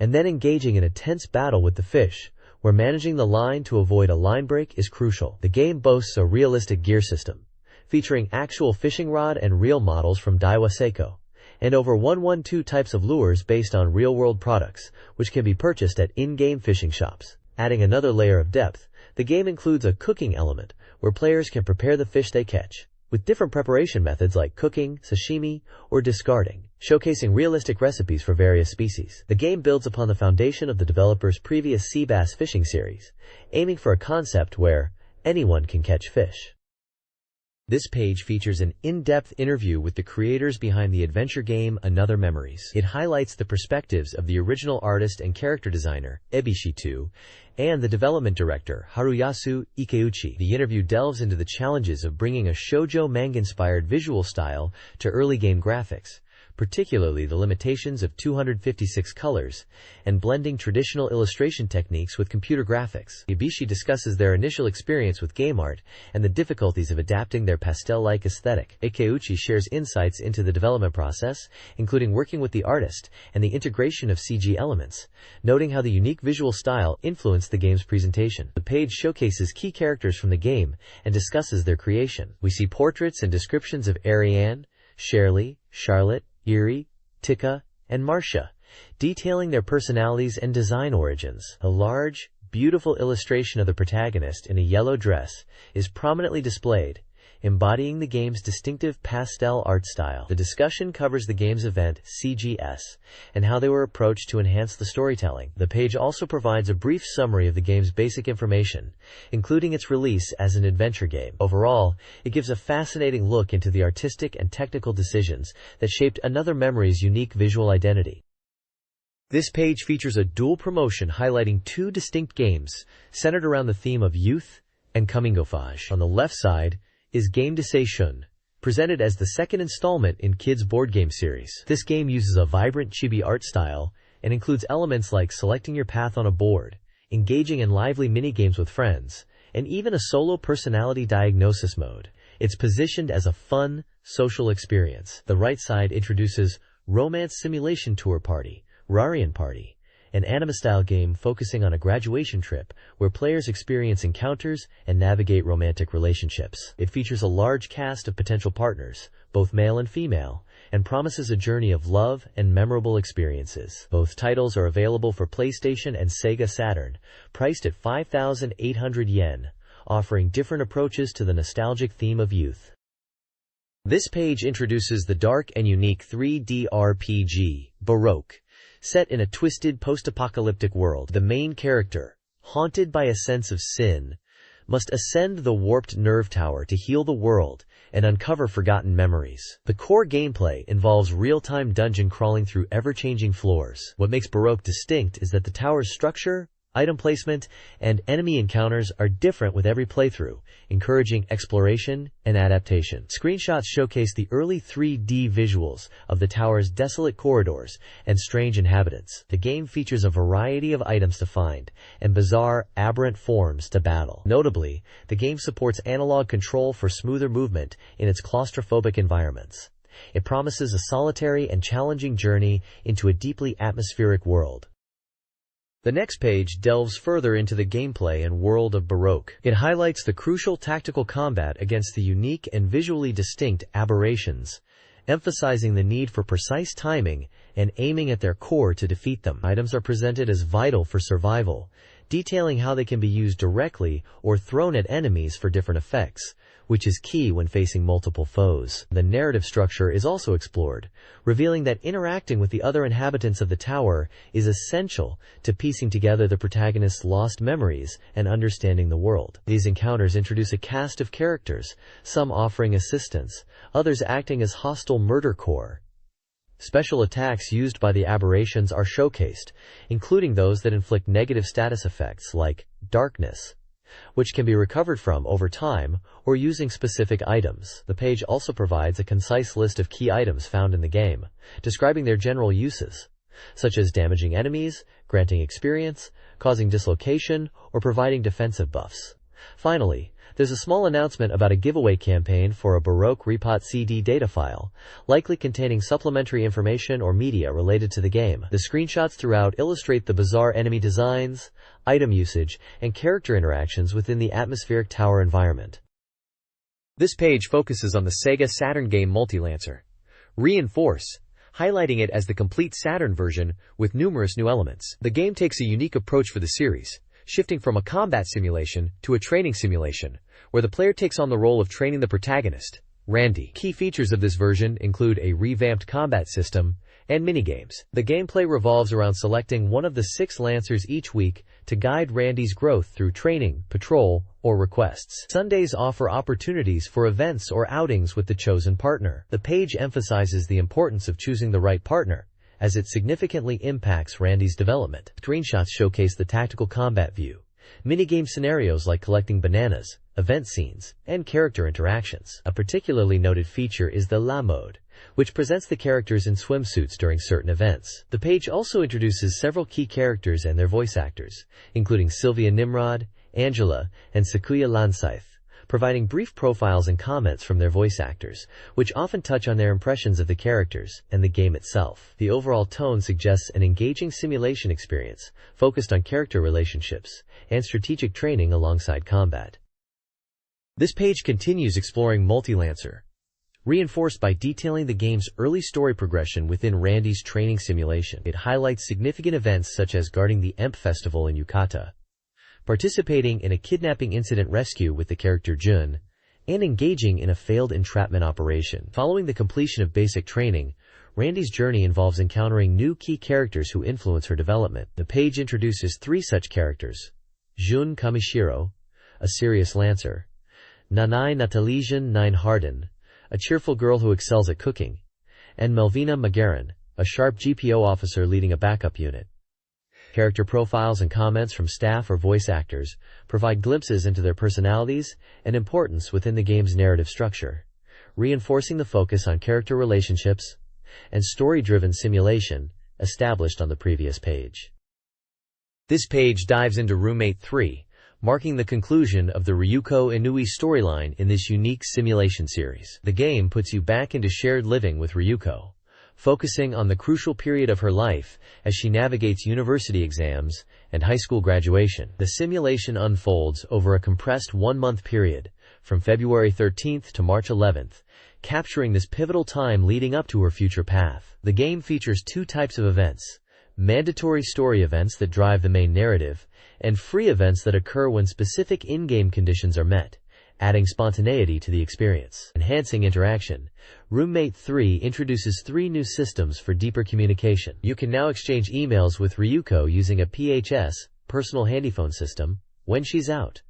S1: and then engaging in a tense battle with the fish, where managing the line to avoid a line break is crucial. The game boasts a realistic gear system, featuring actual fishing rod and reel models from Daiwa Seiko, and over 112 types of lures based on real-world products, which can be purchased at in-game fishing shops. Adding another layer of depth, the game includes a cooking element, where players can prepare the fish they catch, with different preparation methods like cooking, sashimi, or discarding, showcasing realistic recipes for various species. The game builds upon the foundation of the developer's previous sea bass fishing series, aiming for a concept where anyone can catch fish. This page features an in-depth interview with the creators behind the adventure game Another Memories. It highlights the perspectives of the original artist and character designer, Ebishitu, and the development director, Haruyasu Ikeuchi. The interview delves into the challenges of bringing a shoujo manga-inspired visual style to early game graphics, particularly the limitations of 256 colors, and blending traditional illustration techniques with computer graphics. Ibishi discusses their initial experience with game art and the difficulties of adapting their pastel-like aesthetic. Ikeuchi shares insights into the development process, including working with the artist and the integration of CG elements, noting how the unique visual style influenced the game's presentation. The page showcases key characters from the game and discusses their creation. We see portraits and descriptions of Ariane, Shirley, Charlotte, Yuri, Tika, and Marcia, detailing their personalities and design origins. A large, beautiful illustration of the protagonist in a yellow dress is prominently displayed, embodying the game's distinctive pastel art style. The discussion covers the game's event, CGS, and how they were approached to enhance the storytelling. The page also provides a brief summary of the game's basic information, including its release as an adventure game. Overall, it gives a fascinating look into the artistic and technical decisions that shaped Another Memory's unique visual identity. This page features a dual promotion highlighting two distinct games centered around the theme of youth and coming-of-age. On the left side is Game de Shun, presented as the second installment in Kids' board game series. This game uses a vibrant chibi art style and includes elements like selecting your path on a board, engaging in lively mini-games with friends, and even a solo personality diagnosis mode. It's positioned as a fun, social experience. The right side introduces Romance Simulation Tour Party, Rarian Party, an anime-style game focusing on a graduation trip where players experience encounters and navigate romantic relationships. It features a large cast of potential partners, both male and female, and promises a journey of love and memorable experiences. Both titles are available for PlayStation and Sega Saturn, priced at 5,800 yen, offering different approaches to the nostalgic theme of youth. This page introduces the dark and unique 3D RPG, Baroque, set in a twisted post-apocalyptic world. The main character, haunted by a sense of sin, must ascend the warped nerve tower to heal the world and uncover forgotten memories. The core gameplay involves real-time dungeon crawling through ever-changing floors. What makes Baroque distinct is that the tower's structure, item placement, and enemy encounters are different with every playthrough, encouraging exploration and adaptation. Screenshots showcase the early 3D visuals of the tower's desolate corridors and strange inhabitants. The game features a variety of items to find and bizarre, aberrant forms to battle. Notably, the game supports analog control for smoother movement in its claustrophobic environments. It promises a solitary and challenging journey into a deeply atmospheric world. The next page delves further into the gameplay and world of Baroque. It highlights the crucial tactical combat against the unique and visually distinct aberrations, emphasizing the need for precise timing and aiming at their core to defeat them. Items are presented as vital for survival, detailing how they can be used directly or thrown at enemies for different effects, which is key when facing multiple foes. The narrative structure is also explored, revealing that interacting with the other inhabitants of the tower is essential to piecing together the protagonist's lost memories and understanding the world. These encounters introduce a cast of characters, some offering assistance, others acting as hostile murder corps. Special attacks used by the aberrations are showcased, including those that inflict negative status effects like darkness, which can be recovered from over time or using specific items. The page also provides a concise list of key items found in the game, describing their general uses, such as damaging enemies, granting experience, causing dislocation, or providing defensive buffs. Finally, there's a small announcement about a giveaway campaign for a Baroque Repot CD data file, likely containing supplementary information or media related to the game. The screenshots throughout illustrate the bizarre enemy designs, item usage, and character interactions within the atmospheric tower environment. This page focuses on the Sega Saturn game Multi-Lancer, Reinforce, highlighting it as the complete Saturn version with numerous new elements. The game takes a unique approach for the series, shifting from a combat simulation to a training simulation, where the player takes on the role of training the protagonist, Randy. Key features of this version include a revamped combat system and minigames. The gameplay revolves around selecting one of the 6 Lancers each week to guide Randy's growth through training, patrol, or requests. Sundays offer opportunities for events or outings with the chosen partner. The page emphasizes the importance of choosing the right partner, as it significantly impacts Randy's development. Screenshots showcase the tactical combat view, minigame scenarios like collecting bananas, event scenes, and character interactions. A particularly noted feature is the La mode, which presents the characters in swimsuits during certain events. The page also introduces several key characters and their voice actors, including Sylvia Nimrod, Angela, and Sakuya Lansith, providing brief profiles and comments from their voice actors, which often touch on their impressions of the characters and the game itself. The overall tone suggests an engaging simulation experience, focused on character relationships and strategic training alongside combat. This page continues exploring Multi-Lancer, reinforced by detailing the game's early story progression within Randy's training simulation. It highlights significant events such as guarding the EMP Festival in Yukata, participating in a kidnapping incident rescue with the character Jun, and engaging in a failed entrapment operation. Following the completion of basic training, Randy's journey involves encountering new key characters who influence her development. The page introduces 3 such characters: Jun Kamishiro, a serious lancer; Nanai Natalesian 9 Harden, a cheerful girl who excels at cooking; and Melvina Magarin, a sharp GPO officer leading a backup unit. Character profiles and comments from staff or voice actors provide glimpses into their personalities and importance within the game's narrative structure, reinforcing the focus on character relationships and story-driven simulation established on the previous page. This page dives into Roommate 3, marking the conclusion of the Ryuko Inui storyline in this unique simulation series. The game puts you back into shared living with Ryuko, focusing on the crucial period of her life as she navigates university exams and high school graduation. The simulation unfolds over a compressed one-month period, from February 13th to March 11th, capturing this pivotal time leading up to her future path. The game features two types of events: mandatory story events that drive the main narrative, and free events that occur when specific in-game conditions are met, adding spontaneity to the experience. Enhancing interaction, Roommate 3 introduces 3 new systems for deeper communication. You can now exchange emails with Ryuko using a PHS, personal handyphone system, when she's out.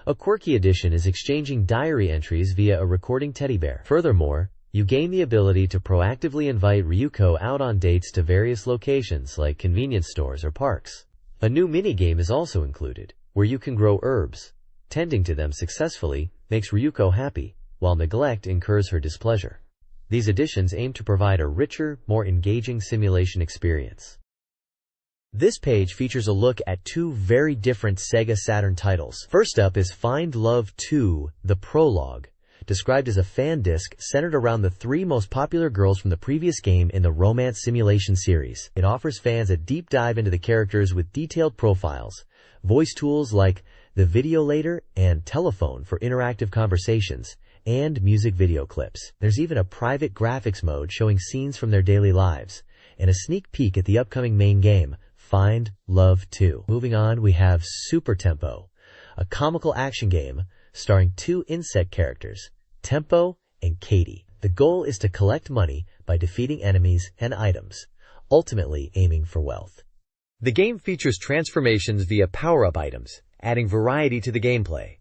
S1: A quirky addition is exchanging diary entries via a recording teddy bear. Furthermore, you gain the ability to proactively invite Ryuko out on dates to various locations like convenience stores or parks. A new minigame is also included, where you can grow herbs. Tending to them successfully makes Ryuko happy, while neglect incurs her displeasure. These additions aim to provide a richer, more engaging simulation experience. This page features a look at 2 very different Sega Saturn titles. First up is Find Love 2, The Prologue, described as a fan disc centered around the 3 most popular girls from the previous game in the romance simulation series. It offers fans a deep dive into the characters with detailed profiles, voice tools like the Videolator and Telephone for interactive conversations, and music video clips. There's even a private graphics mode showing scenes from their daily lives, and a sneak peek at the upcoming main game, Find Love 2. Moving on, we have Super Tempo, a comical action game starring 2 insect characters, Tempo and Katie. The goal is to collect money by defeating enemies and items, ultimately aiming for wealth. The game features transformations via power-up items, adding variety to the gameplay.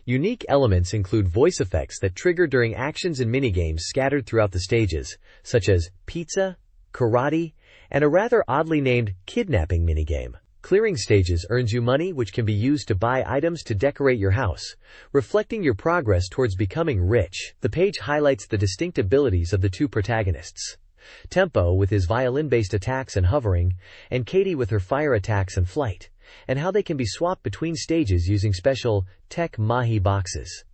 S1: Unique elements include voice effects that trigger during actions and minigames scattered throughout the stages, such as pizza, karate, and a rather oddly named kidnapping minigame. Clearing stages earns you money which can be used to buy items to decorate your house, reflecting your progress towards becoming rich. The page highlights the distinct abilities of the 2 protagonists: Tempo with his violin-based attacks and hovering, and Katie with her fire attacks and flight, and how they can be swapped between stages using special Tech Mahi boxes.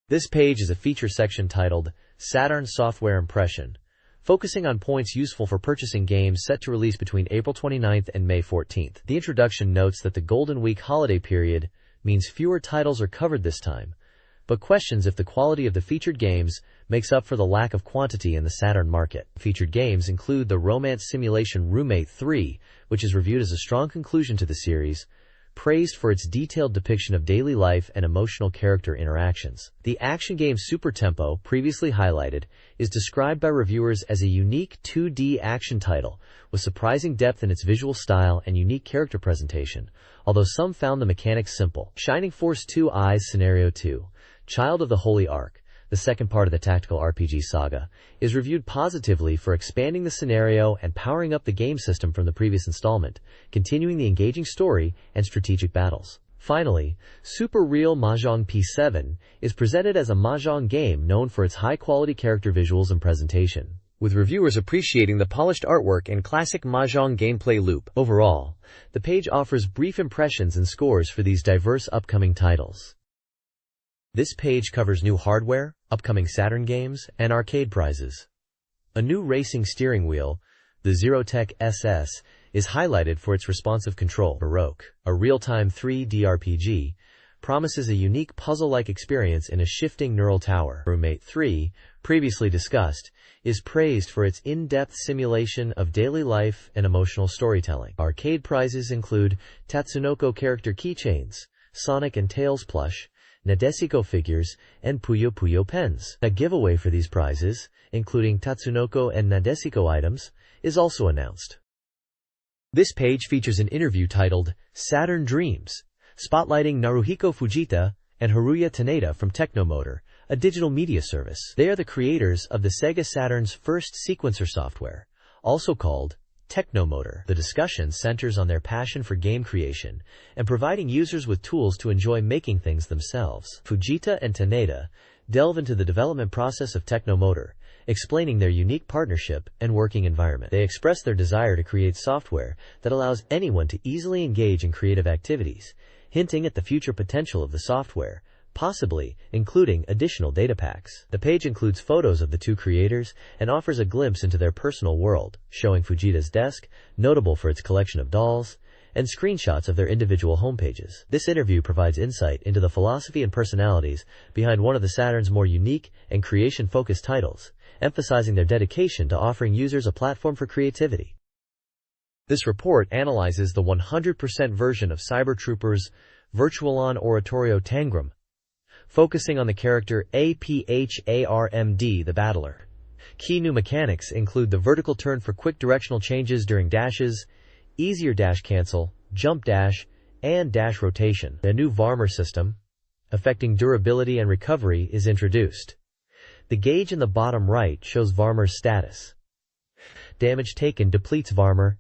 S1: This page is a feature section titled Saturn Software Impression, focusing on points useful for purchasing games set to release between April 29th and May 14th. The introduction notes that the Golden Week holiday period means fewer titles are covered this time, but questions if the quality of the featured games makes up for the lack of quantity in the Saturn market. Featured games include the romance simulation Roommate 3, which is reviewed as a strong conclusion to the series, praised for its detailed depiction of daily life and emotional character interactions. The action game Super Tempo, previously highlighted, is described by reviewers as a unique 2D action title with surprising depth in its visual style and unique character presentation, although some found the mechanics simple. Shining Force 2 Eyes Scenario 2, Child of the Holy Ark, the second part of the tactical RPG saga, is reviewed positively for expanding the scenario and powering up the game system from the previous installment, continuing the engaging story and strategic battles. Finally, Super Real Mahjong P7 is presented as a mahjong game known for its high-quality character visuals and presentation, with reviewers appreciating the polished artwork and classic mahjong gameplay loop. Overall, the page offers brief impressions and scores for these diverse upcoming titles. This page covers new hardware, upcoming Saturn games, and arcade prizes. A new racing steering wheel, the Zerotech SS, is highlighted for its responsive control. Baroque, a real-time 3D RPG, promises a unique puzzle-like experience in a shifting neural tower. Roommate 3, previously discussed, is praised for its in-depth simulation of daily life and emotional storytelling. Arcade prizes include Tatsunoko character keychains, Sonic and Tails plush, Nadesico figures, and Puyo Puyo pens. A giveaway for these prizes, including Tatsunoko and Nadesico items, is also announced. This page features an interview titled Saturn Dreams, spotlighting Naruhiko Fujita and Haruya Taneda from Technomotor, a digital media service. They are the creators of the Sega Saturn's first sequencer software, also called Technomotor. The discussion centers on their passion for game creation and providing users with tools to enjoy making things themselves. Fujita and Taneda delve into the development process of Technomotor, explaining their unique partnership and working environment. They express their desire to create software that allows anyone to easily engage in creative activities, hinting at the future potential of the software, possibly including additional data packs. The page includes photos of the two creators and offers a glimpse into their personal world, showing Fujita's desk, notable for its collection of dolls, and screenshots of their individual homepages. This interview provides insight into the philosophy and personalities behind one of the Saturn's more unique and creation-focused titles, emphasizing their dedication to offering users a platform for creativity. This report analyzes the 100% version of Cyber Troopers Virtualon Oratorio Tangram, focusing on the character APHARMD, the battler. Key new mechanics include the vertical turn for quick directional changes during dashes, easier dash cancel, jump dash, and dash rotation. A new Varmer system, affecting durability and recovery, is introduced. The gauge in the bottom right shows Varmer's status. Damage taken depletes Varmer,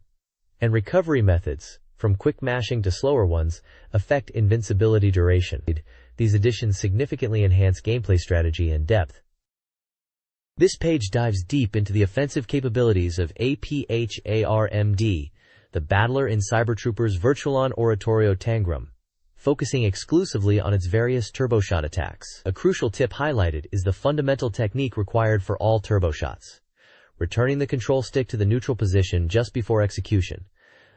S1: and recovery methods, from quick mashing to slower ones, affect invincibility duration. These additions significantly enhance gameplay strategy and depth. This page dives deep into the offensive capabilities of APHARMD, the battler in Cyber Troopers Virtualon Oratorio Tangram, focusing exclusively on its various turbo-shot attacks. A crucial tip highlighted is the fundamental technique required for all turbo-shots: returning the control stick to the neutral position just before execution,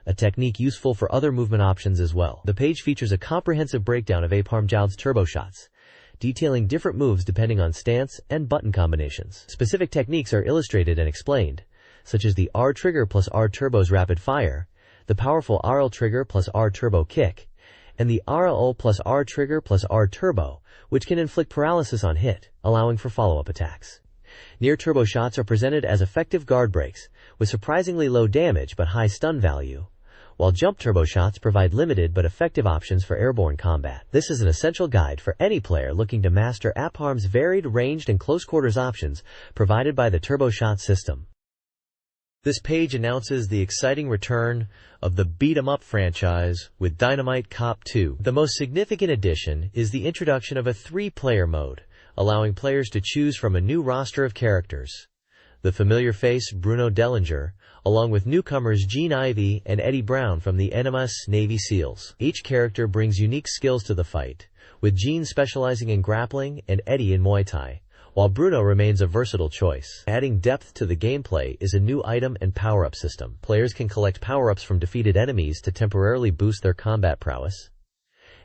S1: a technique useful for other movement options as well. The page features a comprehensive breakdown of APHARMD's turbo-shots, detailing different moves depending on stance and button combinations. Specific techniques are illustrated and explained, such as the R-trigger plus R-turbo's rapid fire, the powerful RL trigger plus R-turbo kick, and the RL plus R-trigger plus R-turbo, which can inflict paralysis on hit, allowing for follow-up attacks. Near-turbo shots are presented as effective guard breaks, with surprisingly low damage but high stun value, while jump turbo shots provide limited but effective options for airborne combat. This is an essential guide for any player looking to master APHARM's varied, ranged, and close-quarters options provided by the turbo shot system. This page announces the exciting return of the beat-em-up franchise with Dynamite Cop 2. The most significant addition is the introduction of a 3-player mode, allowing players to choose from a new roster of characters. The familiar face Bruno Dellinger, along with newcomers Gene Ivey and Eddie Brown from the NMS Navy SEALs. Each character brings unique skills to the fight, with Gene specializing in grappling and Eddie in Muay Thai, while Bruno remains a versatile choice. Adding depth to the gameplay is a new item and power-up system. Players can collect power-ups from defeated enemies to temporarily boost their combat prowess,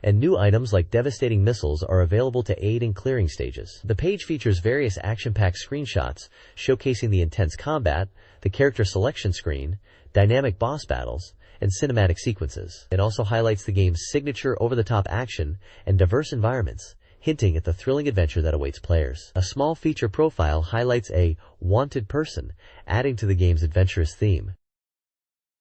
S1: and new items like devastating missiles are available to aid in clearing stages. The page features various action-packed screenshots showcasing the intense combat, the character selection screen, dynamic boss battles, and cinematic sequences. It also highlights the game's signature over-the-top action and diverse environments, hinting at the thrilling adventure that awaits players. A small feature profile highlights a wanted person, adding to the game's adventurous theme.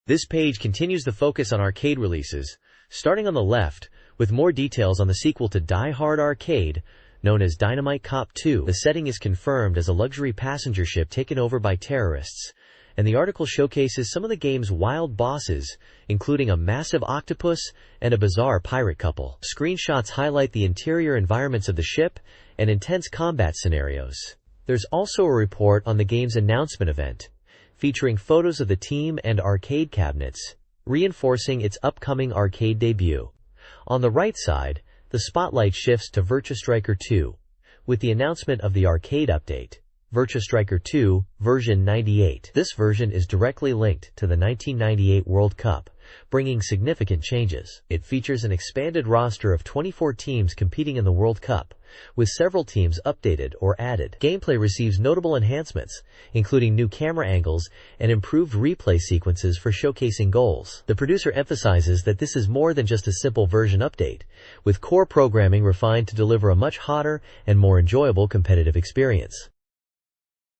S1: This page continues the focus on arcade releases, starting on the left, with more details on the sequel to Die Hard Arcade, known as Dynamite Cop 2. The setting is confirmed as a luxury passenger ship taken over by terrorists, and the article showcases some of the game's wild bosses, including a massive octopus and a bizarre pirate couple. Screenshots highlight the interior environments of the ship and intense combat scenarios. There's also a report on the game's announcement event, featuring photos of the team and arcade cabinets, reinforcing its upcoming arcade debut. On the right side, the spotlight shifts to Virtua Striker 2, with the announcement of the arcade update, Virtua Striker 2, version 98. This version is directly linked to the 1998 World Cup, bringing significant changes. It features an expanded roster of 24 teams competing in the World Cup, with several teams updated or added. Gameplay receives notable enhancements, including new camera angles and improved replay sequences for showcasing goals. The producer emphasizes that this is more than just a simple version update, with core programming refined to deliver a much hotter and more enjoyable competitive experience.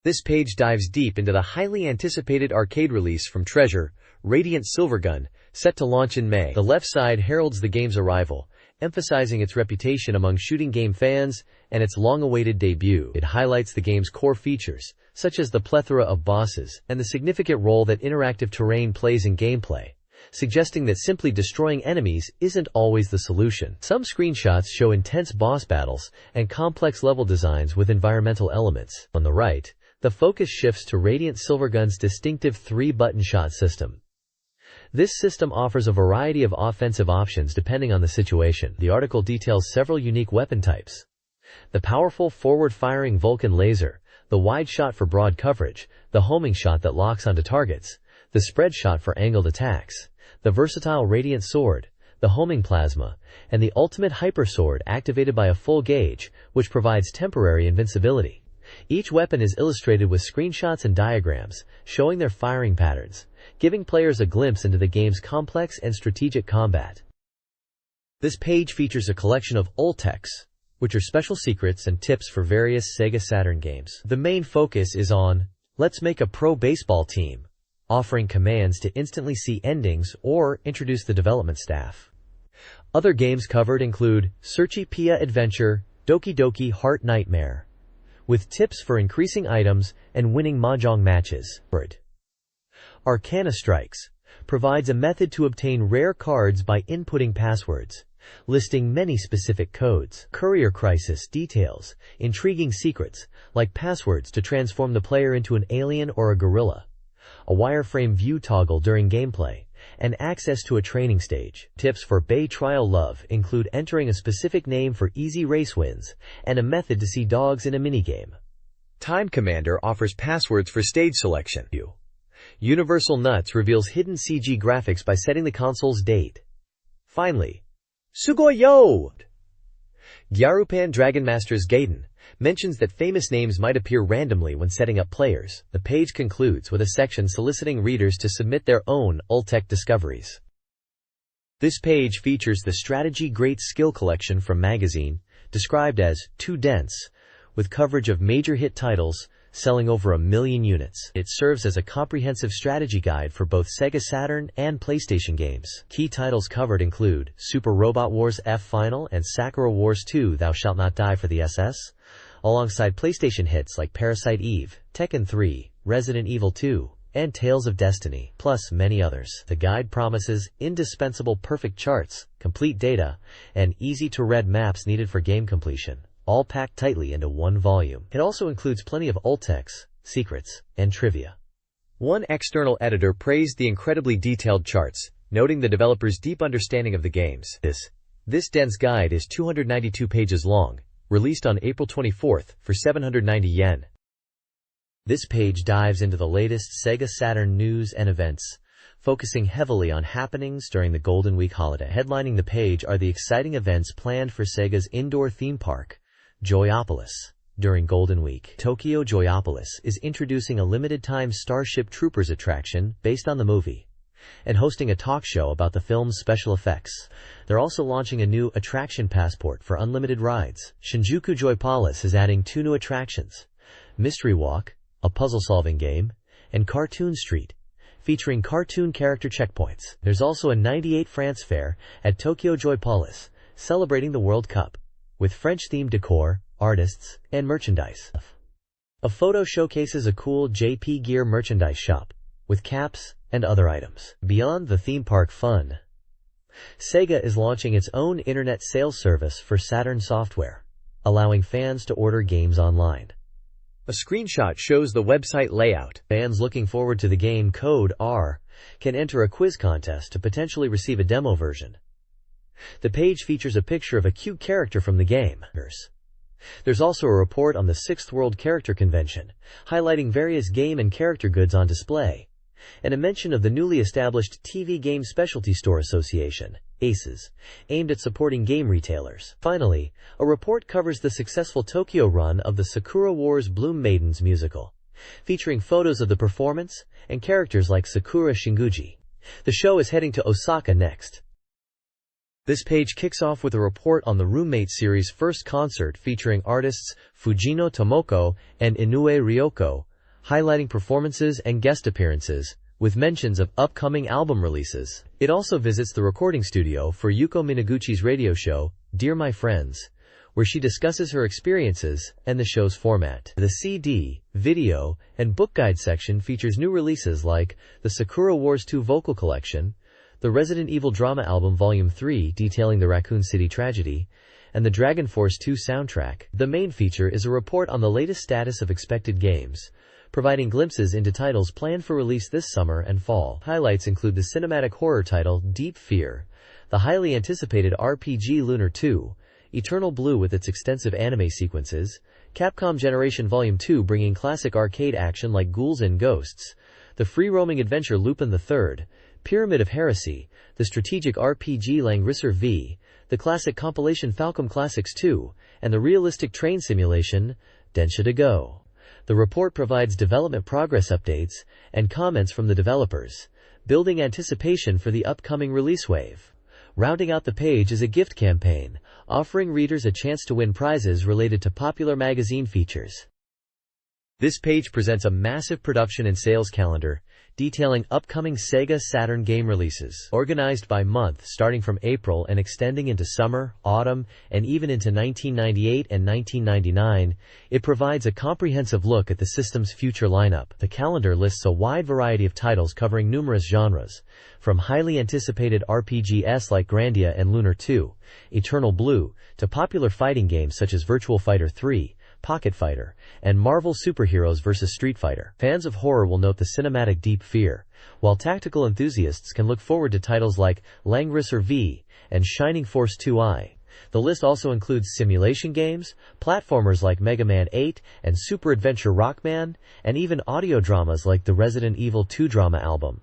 S1: This page dives deep into the highly anticipated arcade release from Treasure, Radiant Silvergun, set to launch in May. The left side heralds the game's arrival, emphasizing its reputation among shooting game fans and its long-awaited debut. It highlights the game's core features, such as the plethora of bosses and the significant role that interactive terrain plays in gameplay, suggesting that simply destroying enemies isn't always the solution. Some screenshots show intense boss battles and complex level designs with environmental elements. On the right, the focus shifts to Radiant Silvergun's distinctive 3-button shot system. This system offers a variety of offensive options depending on the situation. The article details several unique weapon types: the powerful forward-firing Vulcan laser, the wide shot for broad coverage, the homing shot that locks onto targets, the spread shot for angled attacks, the versatile radiant sword, the homing plasma, and the ultimate hyper sword activated by a full gauge, which provides temporary invincibility. Each weapon is illustrated with screenshots and diagrams, showing their firing patterns, giving players a glimpse into the game's complex and strategic combat. This page features a collection of ultex, which are special secrets and tips for various Sega Saturn games. The main focus is on, "Let's make a pro baseball team," offering commands to instantly see endings or introduce the development staff. Other games covered include Searchy Pia Adventure, Doki Doki Heart Nightmare, with tips for increasing items and winning mahjong matches. Arcana Strikes provides a method to obtain rare cards by inputting passwords, listing many specific codes. Courier Crisis details intriguing secrets, like passwords to transform the player into an alien or a gorilla, a wireframe view toggle during gameplay, and access to a training stage. Tips for Bay Trial Love include entering a specific name for easy race wins, and a method to see dogs in a minigame. Time Commander offers passwords for stage selection. Universal Nuts reveals hidden CG graphics by setting the console's date. Finally, Sugoyo! Gyarupan Dragon Master's Gaiden mentions that famous names might appear randomly when setting up players. The page concludes with a section soliciting readers to submit their own Ultec discoveries. This page features the Strategy Great Skill Collection from Magazine, described as too dense, with coverage of major hit titles, selling over 1 million units. It serves as a comprehensive strategy guide for both Sega Saturn and PlayStation games. Key titles covered include Super Robot Wars F Final and Sakura Wars 2 Thou Shalt Not Die for the SS, alongside PlayStation hits like Parasite Eve, Tekken 3, Resident Evil 2, and Tales of Destiny, plus many others. The guide promises indispensable perfect charts, complete data, and easy-to-read maps needed for game completion, all packed tightly into one volume. It also includes plenty of ultex, secrets, and trivia. One external editor praised the incredibly detailed charts, noting the developer's deep understanding of the games. This dense guide is 292 pages long, released on April 24th for 790 yen. This page dives into the latest Sega Saturn news and events, focusing heavily on happenings during the Golden Week holiday. Headlining the page are the exciting events planned for Sega's indoor theme park, Joyopolis, during Golden Week. Tokyo Joyopolis is introducing a limited-time Starship Troopers attraction based on the movie, and hosting a talk show about the film's special effects. They're also launching a new attraction passport for unlimited rides. Shinjuku Joypolis is adding 2 new attractions: Mystery Walk, a puzzle-solving game, and Cartoon Street, featuring cartoon character checkpoints. There's also a 98 France fair at Tokyo Joypolis, celebrating the World Cup, with French-themed decor, artists, and merchandise. A photo showcases a cool JP Gear merchandise shop, with caps and other items. Beyond the theme park fun, Sega is launching its own internet sales service for Saturn software, allowing fans to order games online. A screenshot shows the website layout. Fans looking forward to the game Code R can enter a quiz contest to potentially receive a demo version. The page features a picture of a cute character from the game. There's also a report on the 6th World Character Convention, highlighting various game and character goods on display, and a mention of the newly established TV Game Specialty Store Association, ACES, aimed at supporting game retailers. Finally, a report covers the successful Tokyo run of the Sakura Wars Bloom Maidens musical, featuring photos of the performance and characters like Sakura Shinguji. The show is heading to Osaka next. This page kicks off with a report on the Roommate series' first concert featuring artists Fujino Tomoko and Inoue Ryoko, highlighting performances and guest appearances, with mentions of upcoming album releases. It also visits the recording studio for Yuko Minaguchi's radio show, Dear My Friends, where she discusses her experiences and the show's format. The CD, video, and book guide section features new releases like the Sakura Wars 2 vocal collection, the Resident Evil Drama Album Volume 3 detailing the Raccoon City tragedy, and the Dragon Force 2 soundtrack. The main feature is a report on the latest status of expected games, providing glimpses into titles planned for release this summer and fall. Highlights include the cinematic horror title Deep Fear, the highly anticipated RPG Lunar 2, Eternal Blue with its extensive anime sequences, Capcom Generation Volume 2 bringing classic arcade action like Ghouls and Ghosts, the free-roaming adventure Lupin III, Pyramid of Heresy, the strategic RPG Langrisser V, the classic compilation Falcom Classics 2, and the realistic train simulation Densha to Go. The report provides development progress updates and comments from the developers, building anticipation for the upcoming release wave. Rounding out the page is a gift campaign, offering readers a chance to win prizes related to popular magazine features. This page presents a massive production and sales calendar, detailing upcoming Sega Saturn game releases. Organized by month starting from April and extending into summer, autumn, and even into 1998 and 1999, it provides a comprehensive look at the system's future lineup. The calendar lists a wide variety of titles covering numerous genres, from highly anticipated RPGs like Grandia and Lunar 2, Eternal Blue, to popular fighting games such as Virtua Fighter 3, Pocket Fighter, and Marvel Superheroes vs. Street Fighter. Fans of horror will note the cinematic Deep Fear, while tactical enthusiasts can look forward to titles like Langrisser V and Shining Force 2i. The list also includes simulation games, platformers like Mega Man 8 and Super Adventure Rockman, and even audio dramas like the Resident Evil 2 drama album.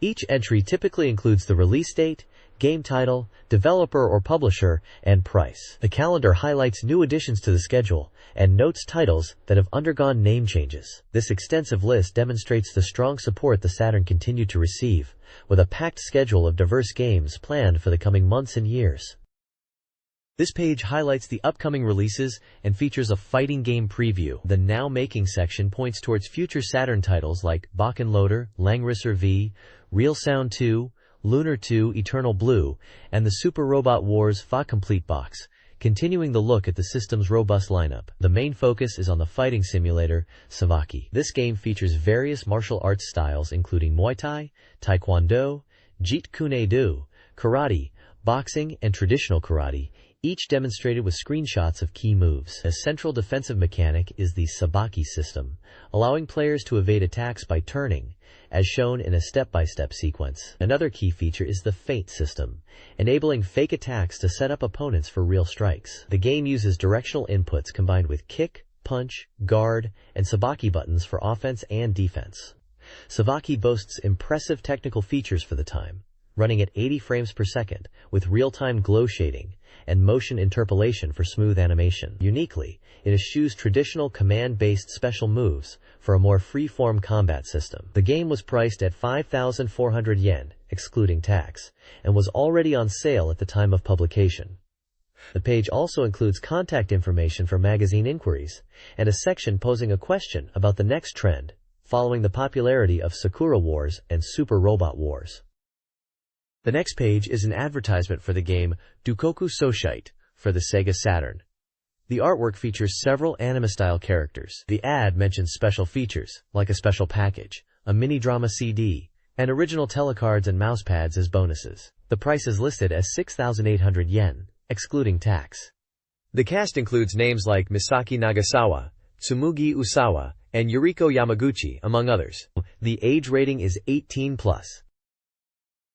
S1: Each entry typically includes the release date, game title, developer or publisher, and price. The calendar highlights new additions to the schedule and notes titles that have undergone name changes. This extensive list demonstrates the strong support the Saturn continued to receive, with a packed schedule of diverse games planned for the coming months and years. This page highlights the upcoming releases and features a fighting game preview. The Now Making section points towards future Saturn titles like Bakken Loader, Langrisser V, Real Sound 2, Lunar 2 Eternal Blue, and the Super Robot Wars FA Complete Box, continuing the look at the system's robust lineup. The main focus is on the fighting simulator, Savaki. This game features various martial arts styles including Muay Thai, Taekwondo, Jeet Kune Do, Karate, boxing, and traditional karate, each demonstrated with screenshots of key moves. A central defensive mechanic is the Sabaki system, allowing players to evade attacks by turning, as shown in a step-by-step sequence. Another key feature is the Feint system, enabling fake attacks to set up opponents for real strikes. The game uses directional inputs combined with kick, punch, guard, and Sabaki buttons for offense and defense. Savaki boasts impressive technical features for the time, running at 80 frames per second, with real-time glow shading and motion interpolation for smooth animation. Uniquely, it eschews traditional command-based special moves for a more free-form combat system. The game was priced at 5,400 yen, excluding tax, and was already on sale at the time of publication. The page also includes contact information for magazine inquiries, and a section posing a question about the next trend, following the popularity of Sakura Wars and Super Robot Wars. The next page is an advertisement for the game Dukoku Soshite for the Sega Saturn. The artwork features several anime-style characters. The ad mentions special features, like a special package, a mini-drama CD, and original telecards and mousepads as bonuses. The price is listed as 6,800 yen, excluding tax. The cast includes names like Misaki Nagasawa, Tsumugi Usawa, and Yuriko Yamaguchi, among others. The age rating is 18+.